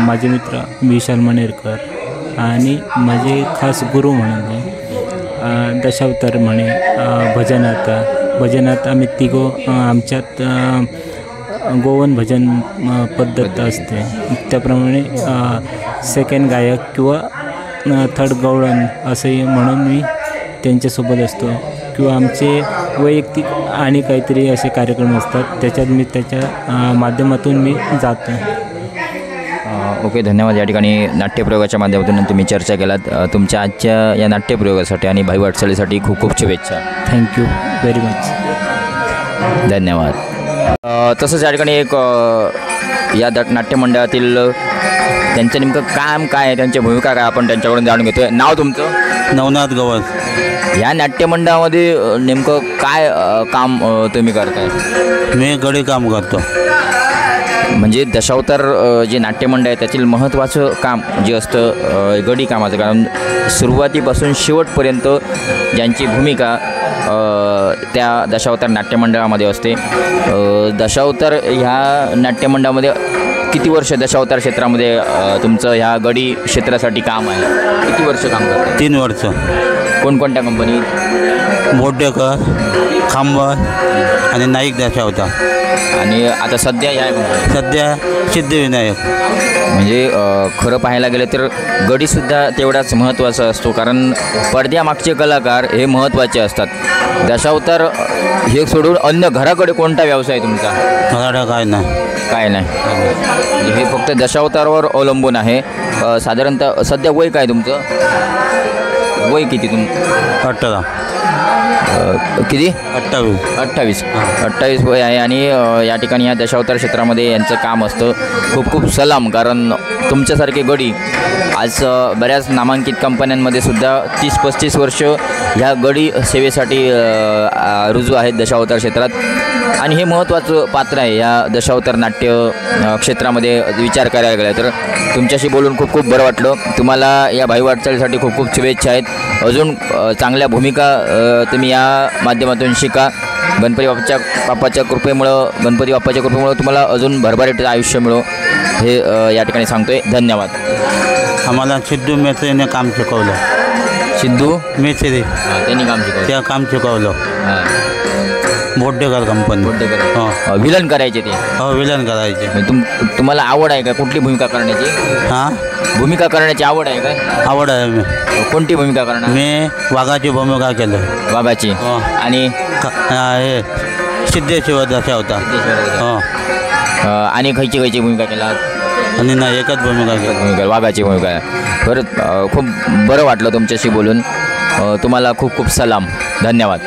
माझे मित्र विशाल मनेरकर आणि माझे खास गुरु म्हणून दशावतार म्हणे भजनात आम्ही तिघं आमच्यात गोवन भजन पद्धत असते. त्याप्रमाणे सेकंड गायक किंवा थर्ड गवळण असंही म्हणून मी त्यांच्यासोबत असतो. किंवा आमचे वैयक्तिक आणि काहीतरी असे कार्यक्रम असतात त्याच्यात मी त्याच्या माध्यमातून मी जातो. ओके, धन्यवाद. या ठिकाणी नाट्यप्रयोगाच्या माध्यमातून तुम्ही चर्चा केलात. तुमच्या आजच्या या नाट्यप्रयोगासाठी आणि भाई वाटचालीसाठी खूप खूप शुभेच्छा. Thank you very much. धन्यवाद. तसंच या ठिकाणी एक या नाट्यमंडळातील त्यांचं नेमकं काम काय आहे, त्यांची भूमिका काय, आपण त्यांच्याकडून जाणून घेतोय. नाव तुमचं? नवनाथ गवस. या नाट्यमंडळामध्ये नेमकं काय काम तुम्ही करताय? मी गडी काम करतो. म्हणजे दशावतार जे नाट्यमंडळ आहे त्यातील महत्त्वाचं काम जे असतं गडी कामाचं, कारण सुरुवातीपासून शेवटपर्यंत ज्यांची भूमिका त्या दशावतार नाट्यमंडळामध्ये असते. दशावतार ह्या नाट्यमंडळामध्ये किती वर्ष दशावतार क्षेत्रामध्ये तुमचं ह्या गडी क्षेत्रासाठी काम आहे? किती वर्ष काम करतं? 3 वर्ष. कोणकोणत्या कंपनीत? बोडेकर, खांबर आणि नाईक दशावतार. आणि आता सध्या सिद्धिविनायक. म्हणजे खरं पाहायला गेलं तर गडीसुद्धा तेवढाच महत्त्वाचा असतो, कारण पडद्यामागचे कलाकार हे महत्त्वाचे असतात. दशावतार हे सोडून अन्य घराकडे कोणता व्यवसाय तुमचा? काय नाही. म्हणजे हे फक्त दशावतारावर अवलंबून आहे. साधारणतः सध्या वय काय तुमचं? वय किती तुमचं? 18. किती? 28. 28 वय आहे. आणि या ठिकाणी या दशावतार क्षेत्रामध्ये यांचं काम असतं. खूप खूप सलाम, कारण तुमच्यासारखे गडी आज बऱ्याच नामांकित कंपन्यांमध्ये सुद्धा 30-35 वर्ष ह्या गडी सेवेसाठी रुजू आहेत दशावतार क्षेत्रात आणि हे महत्त्वाचं पात्र आहे या दशावतार नाट्य क्षेत्रामध्ये विचार करायला गेला तर तुमच्याशी बोलून खूप खूप बरं वाटलं. तुम्हाला या भावी वाटचालीसाठी खूप खूप शुभेच्छा आहेत. अजून चांगल्या भूमिका तुम्ही या माध्यमातून शिका. गणपती बाप्पाच्या कृपेमुळं तुम्हाला अजून भरभराटीचं आयुष्य मिळो हे या ठिकाणी सांगतोय. धन्यवाद. आम्हाला सिद्धू मेत्रेने काम शिकवलं. सिद्धू मेत्रे त्यांनी काम शिकवलं. त्या काम शिकवलं. बोड्डेकर कंपनी. बोड्डेकर विलन करायचे ते. हो विलन करायचे. तुम्हाला आवड आहे का कुठली भूमिका करण्याची? भूमिका करण्याची आवड आहे का? आवड आहे. मी कोणती भूमिका करणार? मी वाघाची भूमिका केलं. वाघाची. आणि हे सिद्धेश्वर दशावतार. आणि खयची भूमिका केला? आणि नाही एकच भूमिका वाघाची भूमिका. बरं खूप बरं वाटलं तुमच्याशी बोलून. तुम्हाला खूप खूप सलाम. धन्यवाद.